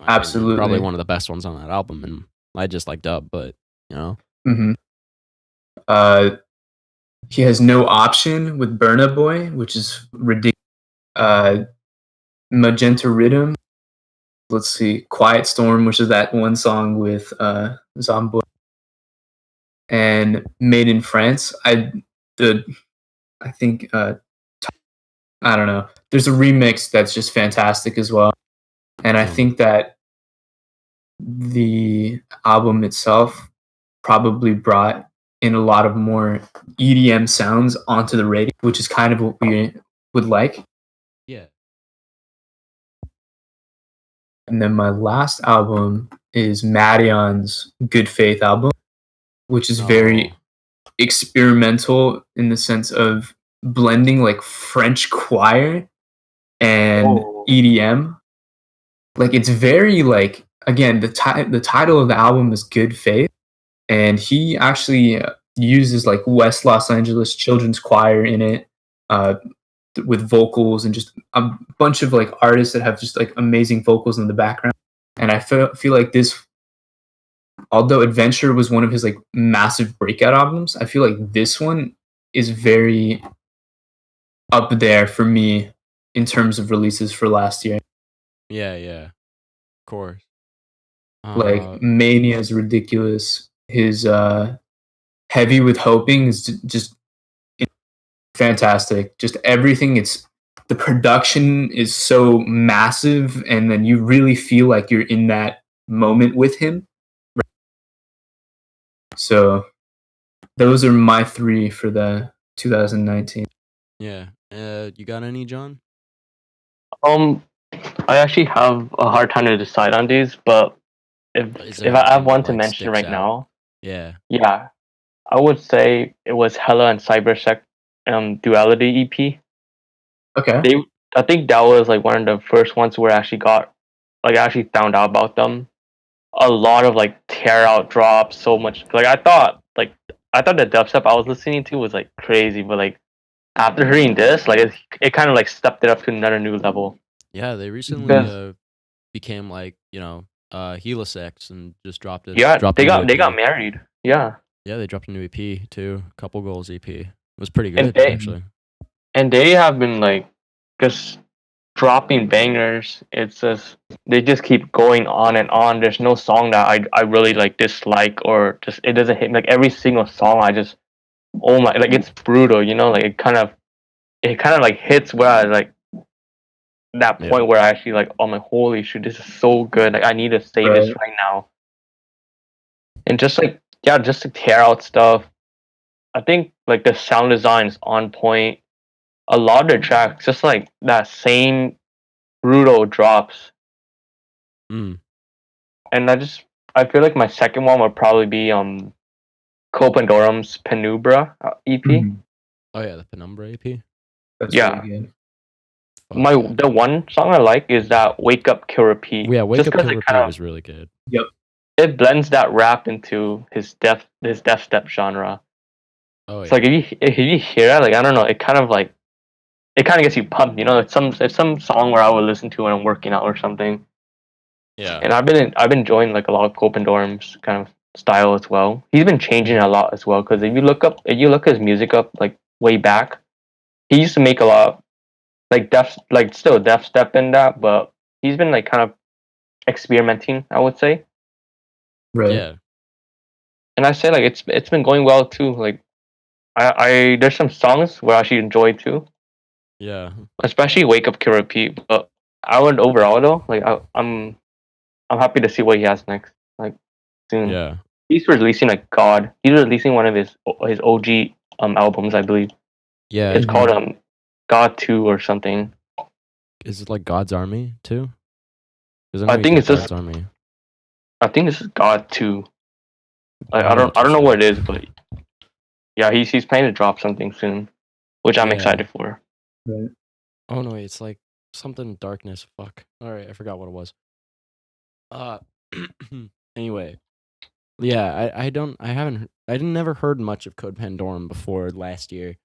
Absolutely. Probably one of the best ones on that album, and I just like Dub, but, he has No Option with Burna Boy, which is ridiculous. Magenta Rhythm. Let's see, Quiet Storm, which is that one song with Zomboy. And Made in France. I think I don't know. There's a remix that's just fantastic as well. And I think that the album itself probably brought in a lot of more EDM sounds onto the radio, which is kind of what we would like. Yeah. And then my last album is Madion's Good Faith album, which is very experimental in the sense of blending like French choir and EDM. like it's very like again the title of the album is Good Faith, and he actually uses like West Los Angeles Children's Choir in it. With vocals and just a bunch of like artists that have just like amazing vocals in the background. And I feel like this, although Adventure was one of his like massive breakout albums, I feel like this one is very up there for me in terms of releases for last year. Yeah, of course. Like Mania is ridiculous. His Heavy with Hoping is just fantastic. Just everything. The production is so massive, and then you really feel like you're in that moment with him. So those are my 3 for the 2019. Yeah. You got any, John? I actually have a hard time to decide on these, but if I have one to mention right now, yeah, I would say it was Hella and Cybersec Duality EP. Okay. I think that was like one of the first ones where I actually found out about them. A lot of like tear out drops, so much like I thought the dubstep I was listening to was like crazy, but like after hearing this, like it kind of like stepped it up to another new level. Yeah, they recently became like, Helisex and just dropped it. Yeah, they got married. Yeah. Yeah, they dropped a new EP too. Couple Goals EP. It was pretty good actually. And they have been like just dropping bangers. It's just they just keep going on and on. There's no song that I really like dislike or just it doesn't hit like every single song I just like it's brutal, like it kind of like hits where I like that point where I actually like, oh my holy shit, this is so good. Like I need to say this right now. And just like just to tear out stuff. I think like the sound design is on point. A lot of the tracks, just like that same brutal drops. And I feel like my second one would probably be Cope and Durham's Penumbra EP. Mm-hmm. Oh yeah, the Penumbra EP. That's really good. The one song I like is that Wake Up Kill Repeat. Yeah, Wake Up Kill Repeat is really good. Yep. It blends that rap into his death step genre. Oh yeah. It's like if you hear that, like I don't know, it kind of gets you pumped, It's some song where I would listen to when I'm working out or something. Yeah. And I've been enjoying like a lot of Cope and Durham's kind of style as well. He's been changing a lot as well because if you look his music up like way back, he used to make a lot of, like still death step in that, but he's been like kind of experimenting, I would say. Right. Yeah. And I say like it's been going well too. Like I there's some songs where I actually enjoy too. Yeah. Especially Wake Up Kill Repeat. But I would overall though, like I'm happy to see what he has next. Like soon. Yeah. He's releasing like God. He's releasing one of his OG albums, I believe. Yeah. It's called God 2 or something. Is it like God's Army too? I think it's just God's Army. I think this is God 2. Like, I don't know what it is, but yeah, he's planning to drop something soon, which I'm excited for. Right. Oh no, it's like something darkness. Fuck. All right, I forgot what it was. Anyway, yeah, I never heard much of Code Pandorum before last year,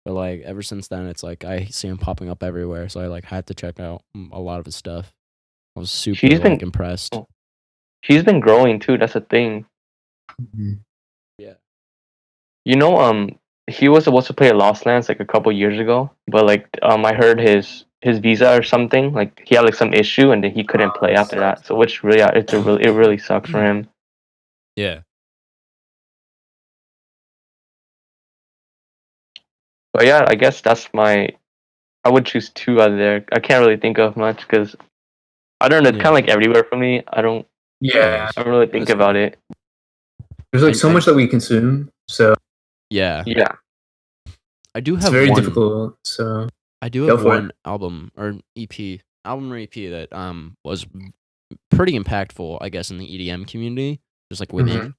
but like ever since then, it's like I see him popping up everywhere, so I like had to check out a lot of his stuff. I was super impressed. He's been growing too. That's the thing. Mm-hmm. Yeah. He was supposed to play at Lost Lands like a couple years ago, but like I heard his visa or something, like he had like some issue and then he couldn't play after that. So which really it really sucks for him. Yeah. But yeah, I guess I would choose 2 out of there. I can't really think of much because I don't know. It's kind of like everywhere for me. I don't really think about it. There's like so much that we consume, so yeah. I do have. It's very difficult. So I do have one album or EP that was pretty impactful, I guess, in the EDM community, just like within.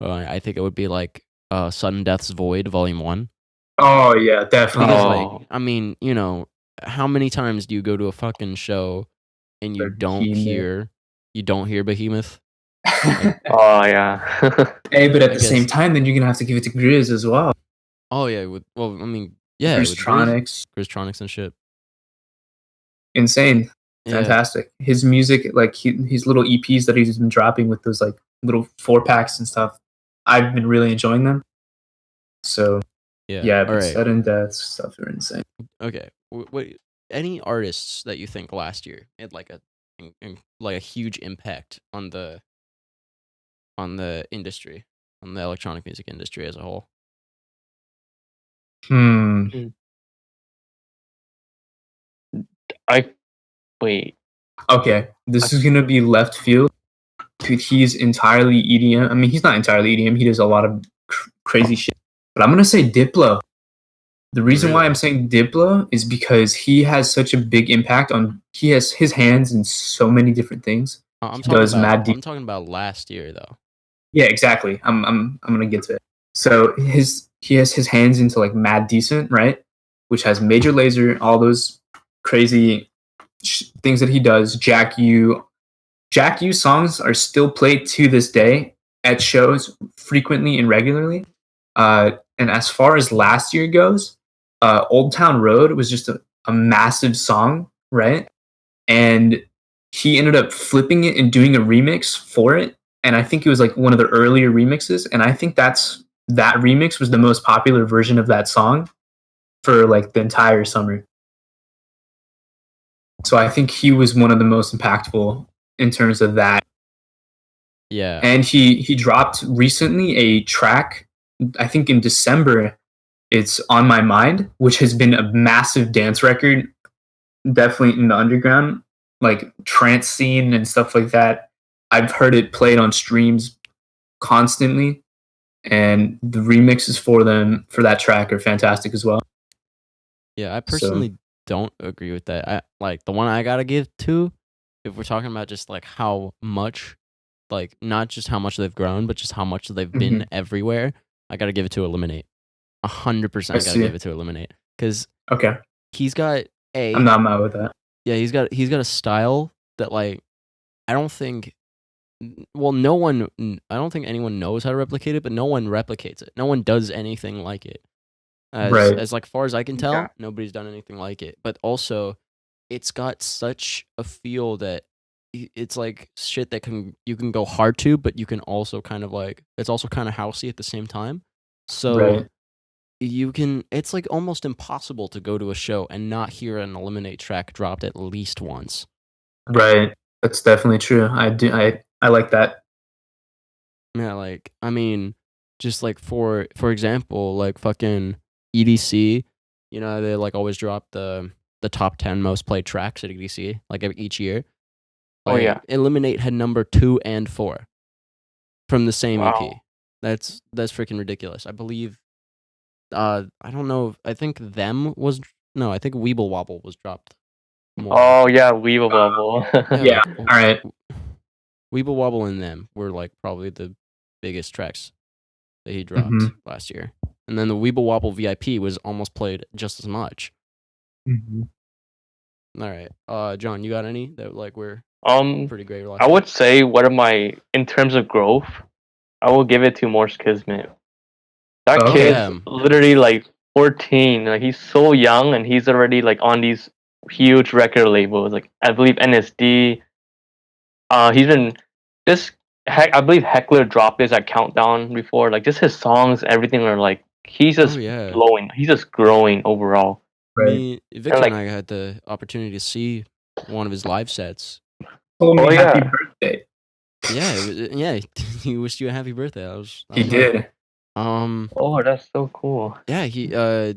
I think it would be like Sudden Death's Void Volume 1. Oh yeah, definitely. Because, like, I mean, how many times do you go to a fucking show and you Or don't Behemoth. hear Behemoth. Oh yeah. Hey, but at I the same guess. time, then you're gonna have to give it to Grizz as well. Oh yeah, I mean, yeah, with Grizztronics and shit. Insane, Yeah, fantastic. His music, like his little EPs that he's been dropping with those like little 4-packs and stuff. I've been really enjoying them. So yeah. yeah, All but right. sudden death stuff are insane. Okay. What any artists that you think last year had like a huge impact on the industry, on the electronic music industry as a whole? I wait. Okay, this is gonna be left field. Dude, he's entirely EDM. I mean, he's not entirely EDM. He does a lot of crazy shit. But I'm gonna say Diplo. The reason why Really? I'm saying Diplo is because he has such a big impact on. He has his hands in so many different things. I'm He does mad deep. I'm talking about last year though. Yeah, exactly. I'm gonna get to it. So he has his hands into like Mad Decent, right? Which has Major Lazer, all those crazy things that he does. Jack U songs are still played to this day at shows frequently and regularly. And as far as last year goes, Old Town Road was just a massive song, right? And he ended up flipping it and doing a remix for it. And I think it was like one of the earlier remixes. And I think that remix was the most popular version of that song for like the entire summer. So I think he was one of the most impactful in terms of that. Yeah. And he dropped recently a track, I think in December. It's On My Mind, which has been a massive dance record, definitely in the underground, like trance scene and stuff like that. I've heard it played on streams constantly, and the remixes for that track are fantastic as well. Yeah, I personally don't agree with that. I like the one I gotta give to, if we're talking about just like how much, like not just how much they've grown, but just how much they've been everywhere. I gotta give it to Eliminate. 100%, I gotta give it to Eliminate because okay, he's got I'm not mad with that. Yeah, he's got a style that like I don't think. Well, I don't think anyone knows how to replicate it, but no one replicates it. No one does anything like it. As like far as I can tell, nobody's done anything like it. But also, it's got such a feel that it's like shit that you can go hard to, but you can also kind of like it's also kind of housey at the same time. So it's like almost impossible to go to a show and not hear an Eliminate track dropped at least once. Right. That's definitely true. I like that. Yeah, like I mean, just like for example, like fucking EDC, you know, they like always drop the top 10 most played tracks at EDC like each year. Like, oh yeah. Eliminate had number 2 and 4 from the same EP. Wow. That's freaking ridiculous. I believe I don't know. I think I think Weeble Wobble was dropped more. Oh yeah, Weeble Wobble. Yeah. All right. Weeble Wobble and them were like probably the biggest tracks that he dropped last year. And then the Weeble Wobble VIP was almost played just as much. All right. John, you got any that like were pretty great? I would say in terms of growth, I will give it to Morse Kismet. That kid's literally like 14. Like he's so young and he's already like on these huge record labels. Like I believe NSD. He's been I believe Heckler dropped this at Countdown before. Like just his songs, everything are like he's just blowing. He's just growing overall. Right. Victor and I had the opportunity to see one of his live sets. Happy birthday. Yeah. He wished you a happy birthday. He did. Oh, that's so cool. Yeah,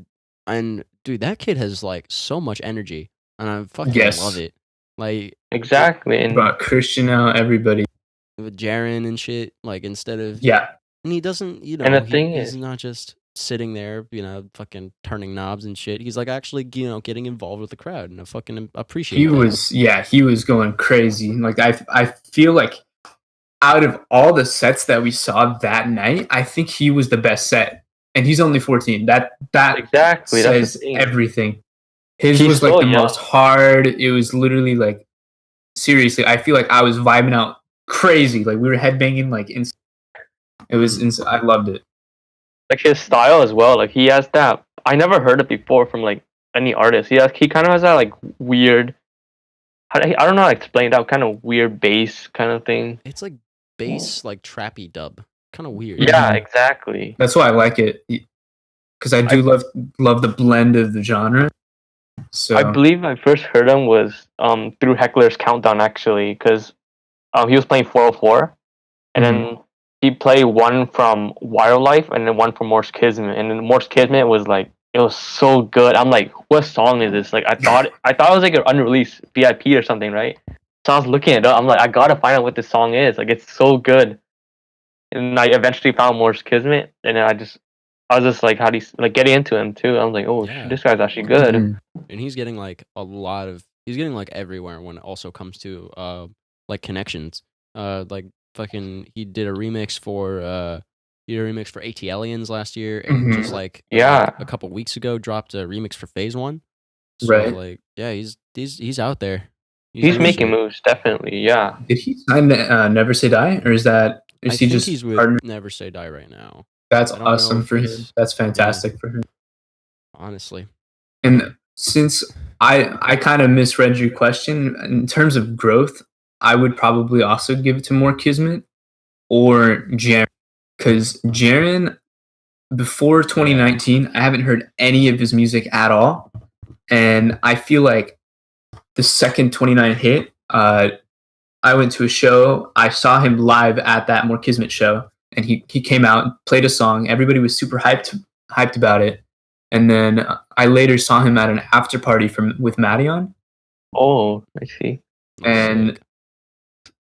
and dude, that kid has like so much energy, and I fucking love it. Like exactly, and about Christian now, everybody with Jaren and shit. Like instead of and he doesn't, you know, and the thing he's not just sitting there, you know, fucking turning knobs and shit. He's like actually, you know, getting involved with the crowd, and I fucking appreciate. He was going crazy. Like I feel like out of all the sets that we saw that night, I think he was the best set, and he's only 14. That exactly says everything. His was like the most hard. It was literally like seriously, I feel like I was vibing out crazy. Like we were headbanging like it was I loved it. Like his style as well. Like he has that. I never heard it before from like any artist. He kind of has that like weird. I don't know how to explain that kind of weird bass kind of thing. It's like bass, like trappy dub. Kind of weird. Yeah, Mhm. exactly. That's why I like it, because I do love the blend of the genre. So I believe I first heard him was through Heckler's Countdown actually, because he was playing 404, and then he played one from Wildlife and then one from Morse Kismet, and then Morse Kismet was like it was so good. I'm like, what song is this? Like I thought it was like an unreleased VIP or something, right? So I was looking it up. I'm like, I gotta find out what this song is. Like it's so good. And I eventually found Morse Kismet, and then I was just like, how do you like getting into him too? I was like, oh, Yeah. this guy's actually good. Mhm. And he's getting like he's getting like everywhere when it also comes to like connections. Like fucking he did a remix for AT Aliens last year, and just like Yeah. a couple weeks ago dropped a remix for Phase 1. So Right. like yeah, he's out there. He's doing making shit. moves, definitely. Yeah. Did he sign Never Say Die, or is I he think just he's with partner? Never Say Die right now. That's I don't know awesome if for him. he's- That's fantastic for him. Honestly. And since I kind of misread your question in terms of growth, I would probably also give it to more Kismet or Jaren, because Jaren before 2019, I haven't heard any of his music at all, and I feel like the second 29 hit, I went to a show. I saw him live at that More Kismet show, and he came out, played a song. Everybody was super hyped about it, and then I later saw him at an after party with Madion, Oh, I see. and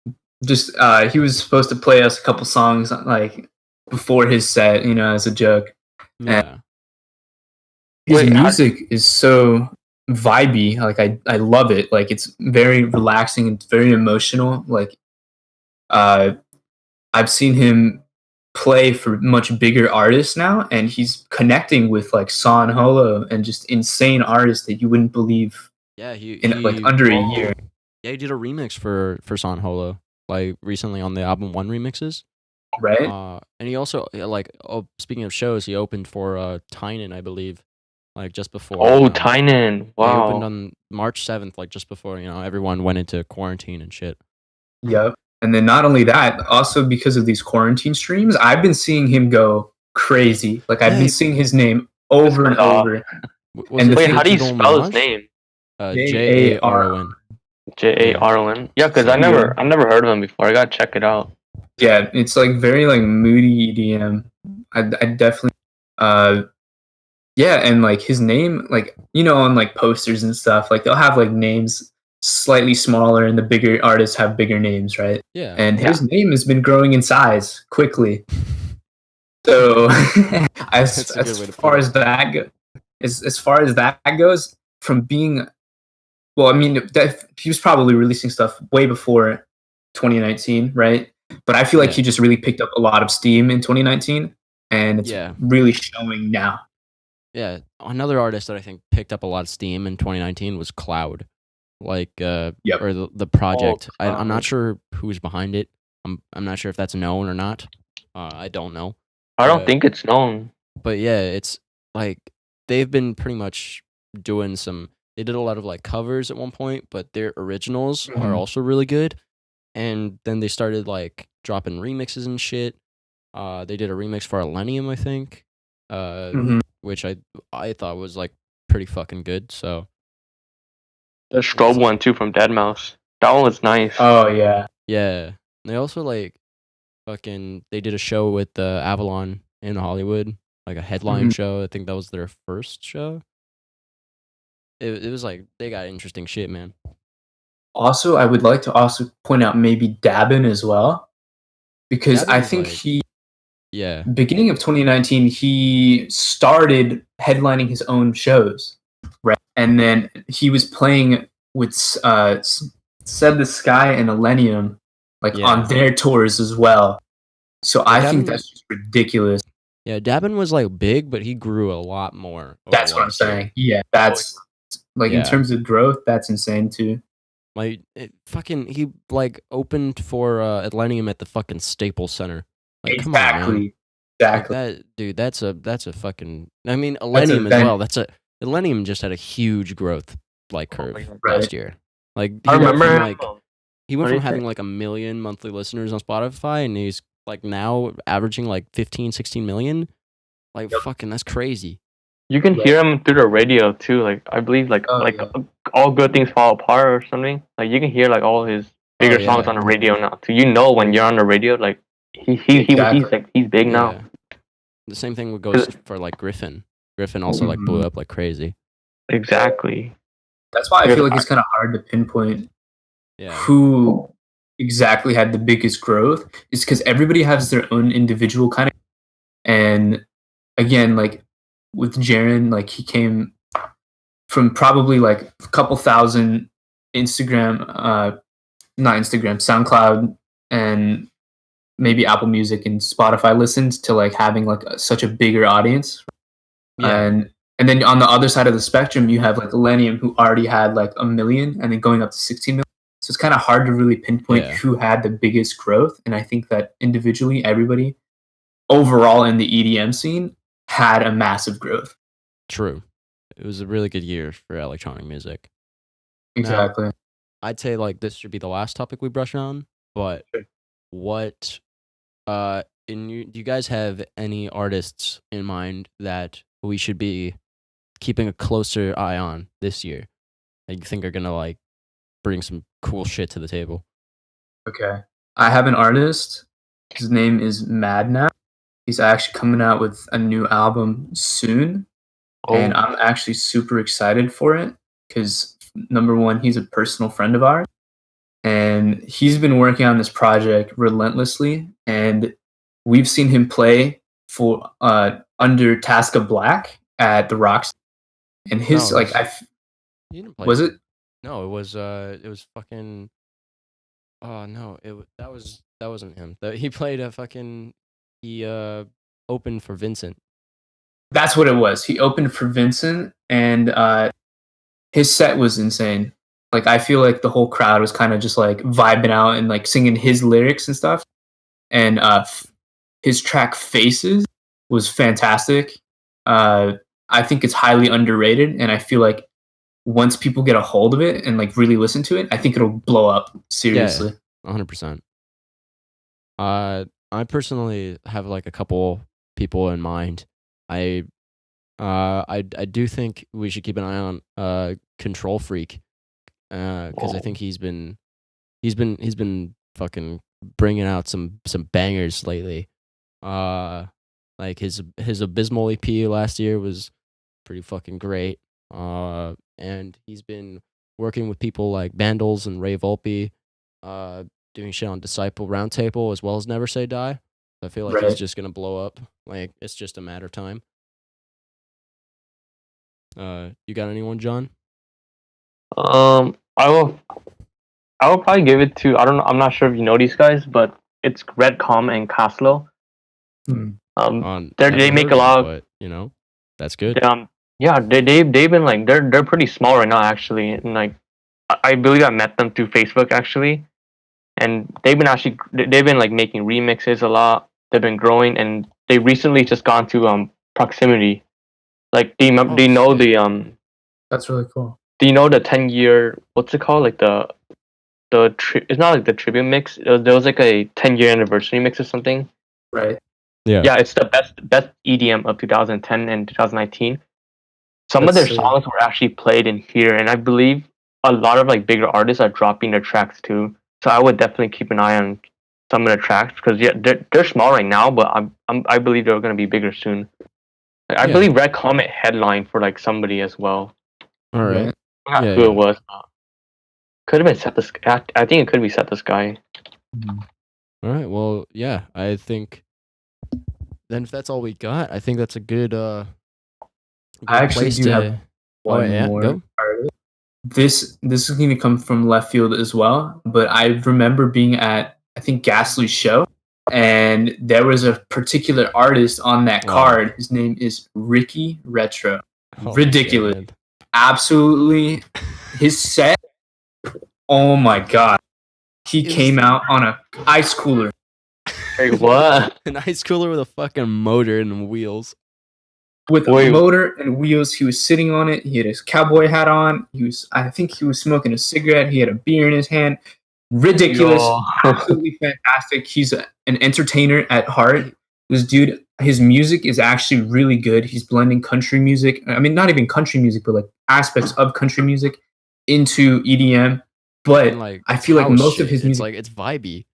Sick. just he was supposed to play us a couple songs like before his set, as a joke. Yeah. His Wait, music is so vibey. Like I love it. Like it's very relaxing. It's very emotional. Like I've seen him play for much bigger artists now, and he's connecting with like Son Holo and just insane artists that you wouldn't believe Yeah, in like under a year. Yeah, he did a remix for San Holo like recently on the album 1 remixes. Right? And he also speaking of shows, he opened for Tynan, I believe, like just before. Oh, Tynan. Wow. He opened Wow. on March 7th, like just before everyone went into quarantine and shit. Yep. And then not only that, also because of these quarantine streams, I've been seeing him go crazy. Like I've been seeing his name over and over. Wait, how do you spell his name? Jaron. Jaron. Yeah, because I've never heard of him before. I gotta check it out. Yeah, it's like very like moody EDM. I definitely yeah, and like his name, like on like posters and stuff, like they'll have like names slightly smaller and the bigger artists have bigger names, right? Yeah. And his name has been growing in size quickly. So as far as that goes, from being well, I mean, he was probably releasing stuff way before 2019, right? But I feel like he just really picked up a lot of steam in 2019, and it's really showing now. Yeah, another artist that I think picked up a lot of steam in 2019 was Cloud, like or the project. I'm not sure who's behind it. I'm not sure if that's known or not. I don't know. I don't think it's known. But yeah, it's like they've been pretty much doing some. They did a lot of like covers at one point, but their originals are also really good. And then they started like dropping remixes and shit. They did a remix for Millennium, I think, which I thought was like pretty fucking good. So the Strobe one too from Deadmau5. That one was nice. Oh yeah, yeah. They also like they did a show with Avalon in Hollywood, like a headline show. I think that was their first show. It was like they got interesting shit, man. Also, I would like to also point out maybe Dabin as well, because I think beginning of 2019, he started headlining his own shows, right? And then he was playing with Said the Sky and Millennium, like on their tours as well. So I think that's just ridiculous. Yeah, Dabin was like big, but he grew a lot more. That's what I'm saying. Yeah, that's like in terms of growth, that's insane too. Like he like opened for Atlantium at the fucking Staples Center. Like, come on, man. Exactly. Like that, dude. That's a fucking. I mean, That's a Atlantium as well. Atlantium just had a huge growth like curve Right. last year. Like I he went remember from him. like he went from having like 1 million monthly listeners on Spotify, and he's like now averaging like 15, 16 million. Like fucking, that's crazy. You can hear him through the radio too. Like I believe, like all good things fall apart or something. Like you can hear like all his bigger songs on the radio now. So you know when you're on the radio, like he's like he's big now. The same thing goes for like Griffin. Griffin also like blew up like crazy. Exactly. That's why I feel like it's kind of hard to pinpoint who exactly had the biggest growth. It's because everybody has their own individual kind of. And again, like with Jaren, like he came from probably like a couple thousand SoundCloud and maybe Apple Music and Spotify listens to like having like such a bigger audience. And then on the other side of the spectrum, you have like Millennium, who already had like 1 million and then going up to 16 million. So it's kind of hard to really pinpoint who had the biggest growth. And I think that individually, everybody overall in the EDM scene had a massive growth. True. It was a really good year for electronic music. Exactly. Now, I'd say like this should be the last topic we brush on, but what do you guys have any artists in mind that we should be keeping a closer eye on this year that you think are gonna like bring some cool shit to the table? Okay. I have an artist. His name is Madnap. He's actually coming out with a new album soon. And I'm actually super excited for it because, number one, he's a personal friend of ours. And he's been working on this project relentlessly. And we've seen him play for under Tasca Black at the Rocks. And his was it? No, it was fucking. Oh no, that wasn't him. He played he opened for Vincent. That's what it was. He opened for Vincent, and his set was insane. Like I feel like the whole crowd was kind of just like vibing out and like singing his lyrics and stuff. And his track "Faces" was fantastic. I think it's highly underrated, and I feel like once people get a hold of it and like really listen to it, I think it'll blow up. Seriously, 100%. I personally have like a couple people in mind. I do think we should keep an eye on Control Freak, because I think he's been fucking bringing out some bangers lately. Like his Abysmal EP last year was pretty fucking great. And he's been working with people like Vandals and Ray Volpe, doing shit on Disciple Roundtable as well as Never Say Die. I feel like he's just gonna blow up. Like it's just a matter of time. You got anyone, John? I will probably give it to, I don't know, I'm not sure if you know these guys, but it's Redcom and Caslo. They make a lot of, but you know, that's good. Yeah, they've been like they're pretty small right now actually, and like I believe I met them through Facebook actually, and they've been like making remixes a lot. They've been growing, and they recently just gone to Proximity. Like they know the That's really cool. Do you know the 10-year, what's it called? Like it's not like the tribute mix. There was like a 10-year anniversary mix or something. Right. Yeah. Yeah, it's the best EDM of 2010 and 2019. Some of their songs were actually played in here, and I believe a lot of like bigger artists are dropping their tracks too. So I would definitely keep an eye on some of the tracks because they're small right now, but I believe they're gonna be bigger soon. Like, I believe Red Comet headline for like somebody as well. All right. Not who it was. Could have been Set the Sky. I think it could be Set the Sky. All right. Well, yeah. I think then if that's all we got, I think that's a good. I actually do have one more. Go. This is going to come from left field as well, but I remember being at I think Ghastly's show, and there was a particular artist on that card. His name is Ricky Retro. Ridiculous. Absolutely. His set Oh my god. He It was- came out on a ice cooler. Wait, what? An ice cooler with a fucking motor and wheels. With Wait. a motor and wheels, he was sitting on it. He had his cowboy hat on. I think he was smoking a cigarette. He had a beer in his hand. Ridiculous, Yo. absolutely fantastic. He's an entertainer at heart. This dude, his music is actually really good. He's blending country music. I mean, not even country music, but like aspects of country music into EDM. But And, like, I feel like house most of shit. his music, It's vibey.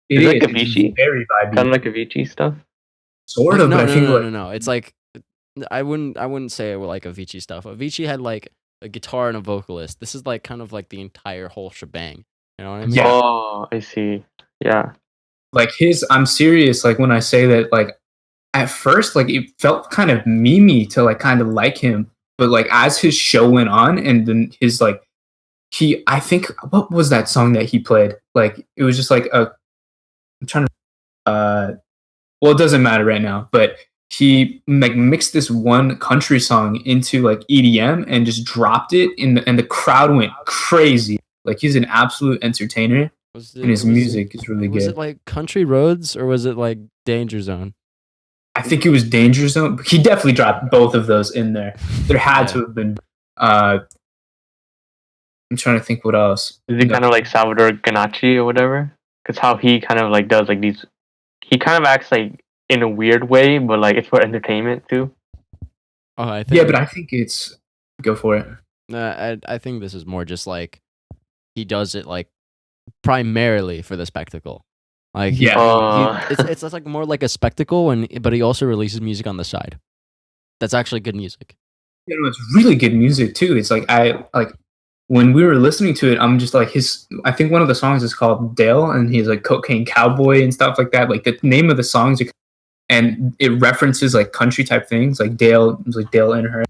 Is it like it's Avicii? very vibey. Kind of like Avicii stuff. Sort Like, of, no, but I think like no. It's like I wouldn't say it were like Avicii stuff. Avicii had like a guitar and a vocalist. This is like kind of like the entire whole shebang. You know what I mean? Yeah. Oh, I see. Yeah. like his, I'm serious. Like when I say that, like at first, like it felt kind of memey to like kind of like him, but like as his show went on, and then his like I think what was that song that he played? Like it was just like I'm trying to well, it doesn't matter right now, but he like mixed this one country song into like EDM and just dropped it and the crowd went crazy. Like he's an absolute entertainer and his music is really Was good. it like Country Roads or was it like Danger Zone? I think it was Danger Zone. He definitely dropped both of those in there. There had to have been. I'm trying to think what else. Is it kind of like Salvador Ganacci or whatever? Because how he kind of like does like these, he kind of acts like in a weird way, but like it's for entertainment too. Oh, I think. Yeah, but I think it's go for it. I think this is more just like he does it like primarily for the spectacle. Like Yeah. it's like more like a spectacle, but he also releases music on the side. That's actually good music. You know, it's really good music too. It's like I like when we were listening to it, I'm just like I think one of the songs is called Dale, and he's like Cocaine Cowboy and stuff like that. Like the name of the songs, and it references like country type things, like Dale, like Dale and her.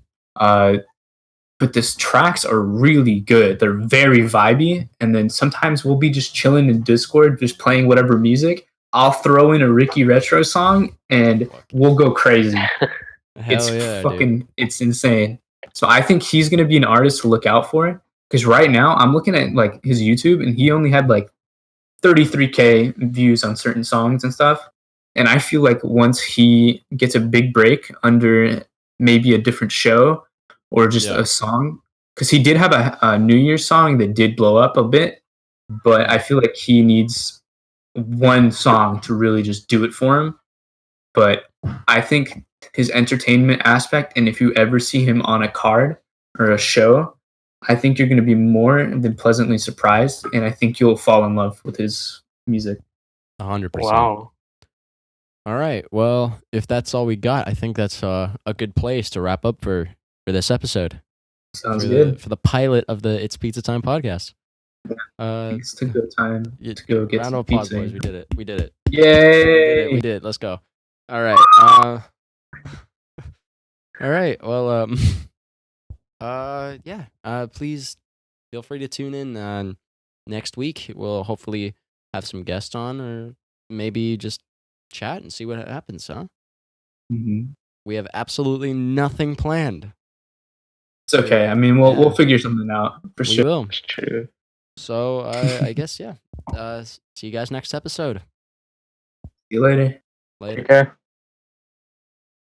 But these tracks are really good. They're very vibey, and then sometimes we'll be just chilling in Discord, just playing whatever music. I'll throw in a Ricky Retro song, and we'll go crazy. Hell yeah, dude. It's insane. So I think he's gonna be an artist to look out for. Because right now I'm looking at like his YouTube, and he only had like 33K views on certain songs and stuff. And I feel like once he gets a big break under maybe a different show or just a song, because he did have a New Year's song that did blow up a bit, but I feel like he needs one song to really just do it for him. But I think his entertainment aspect, and if you ever see him on a card or a show, I think you're going to be more than pleasantly surprised, and I think you'll fall in love with his music. 100%. Wow. All right. Well, if that's all we got, I think that's a good place to wrap up for this episode. Sounds good. For the pilot of the It's Pizza Time podcast. It's a good time to go get round some of applause, pizza. boys. We did it. We did it. Yay! We did it. Let's go. All right. All right. Well, yeah. Please feel free to tune in next week. We'll hopefully have some guests on, or maybe just chat and see what happens, huh? Mm-hmm. We have absolutely nothing planned. It's okay. I mean, we'll figure something out for sure. We will. It's true. So I guess, yeah. See you guys next episode. See you later. Later. Take care.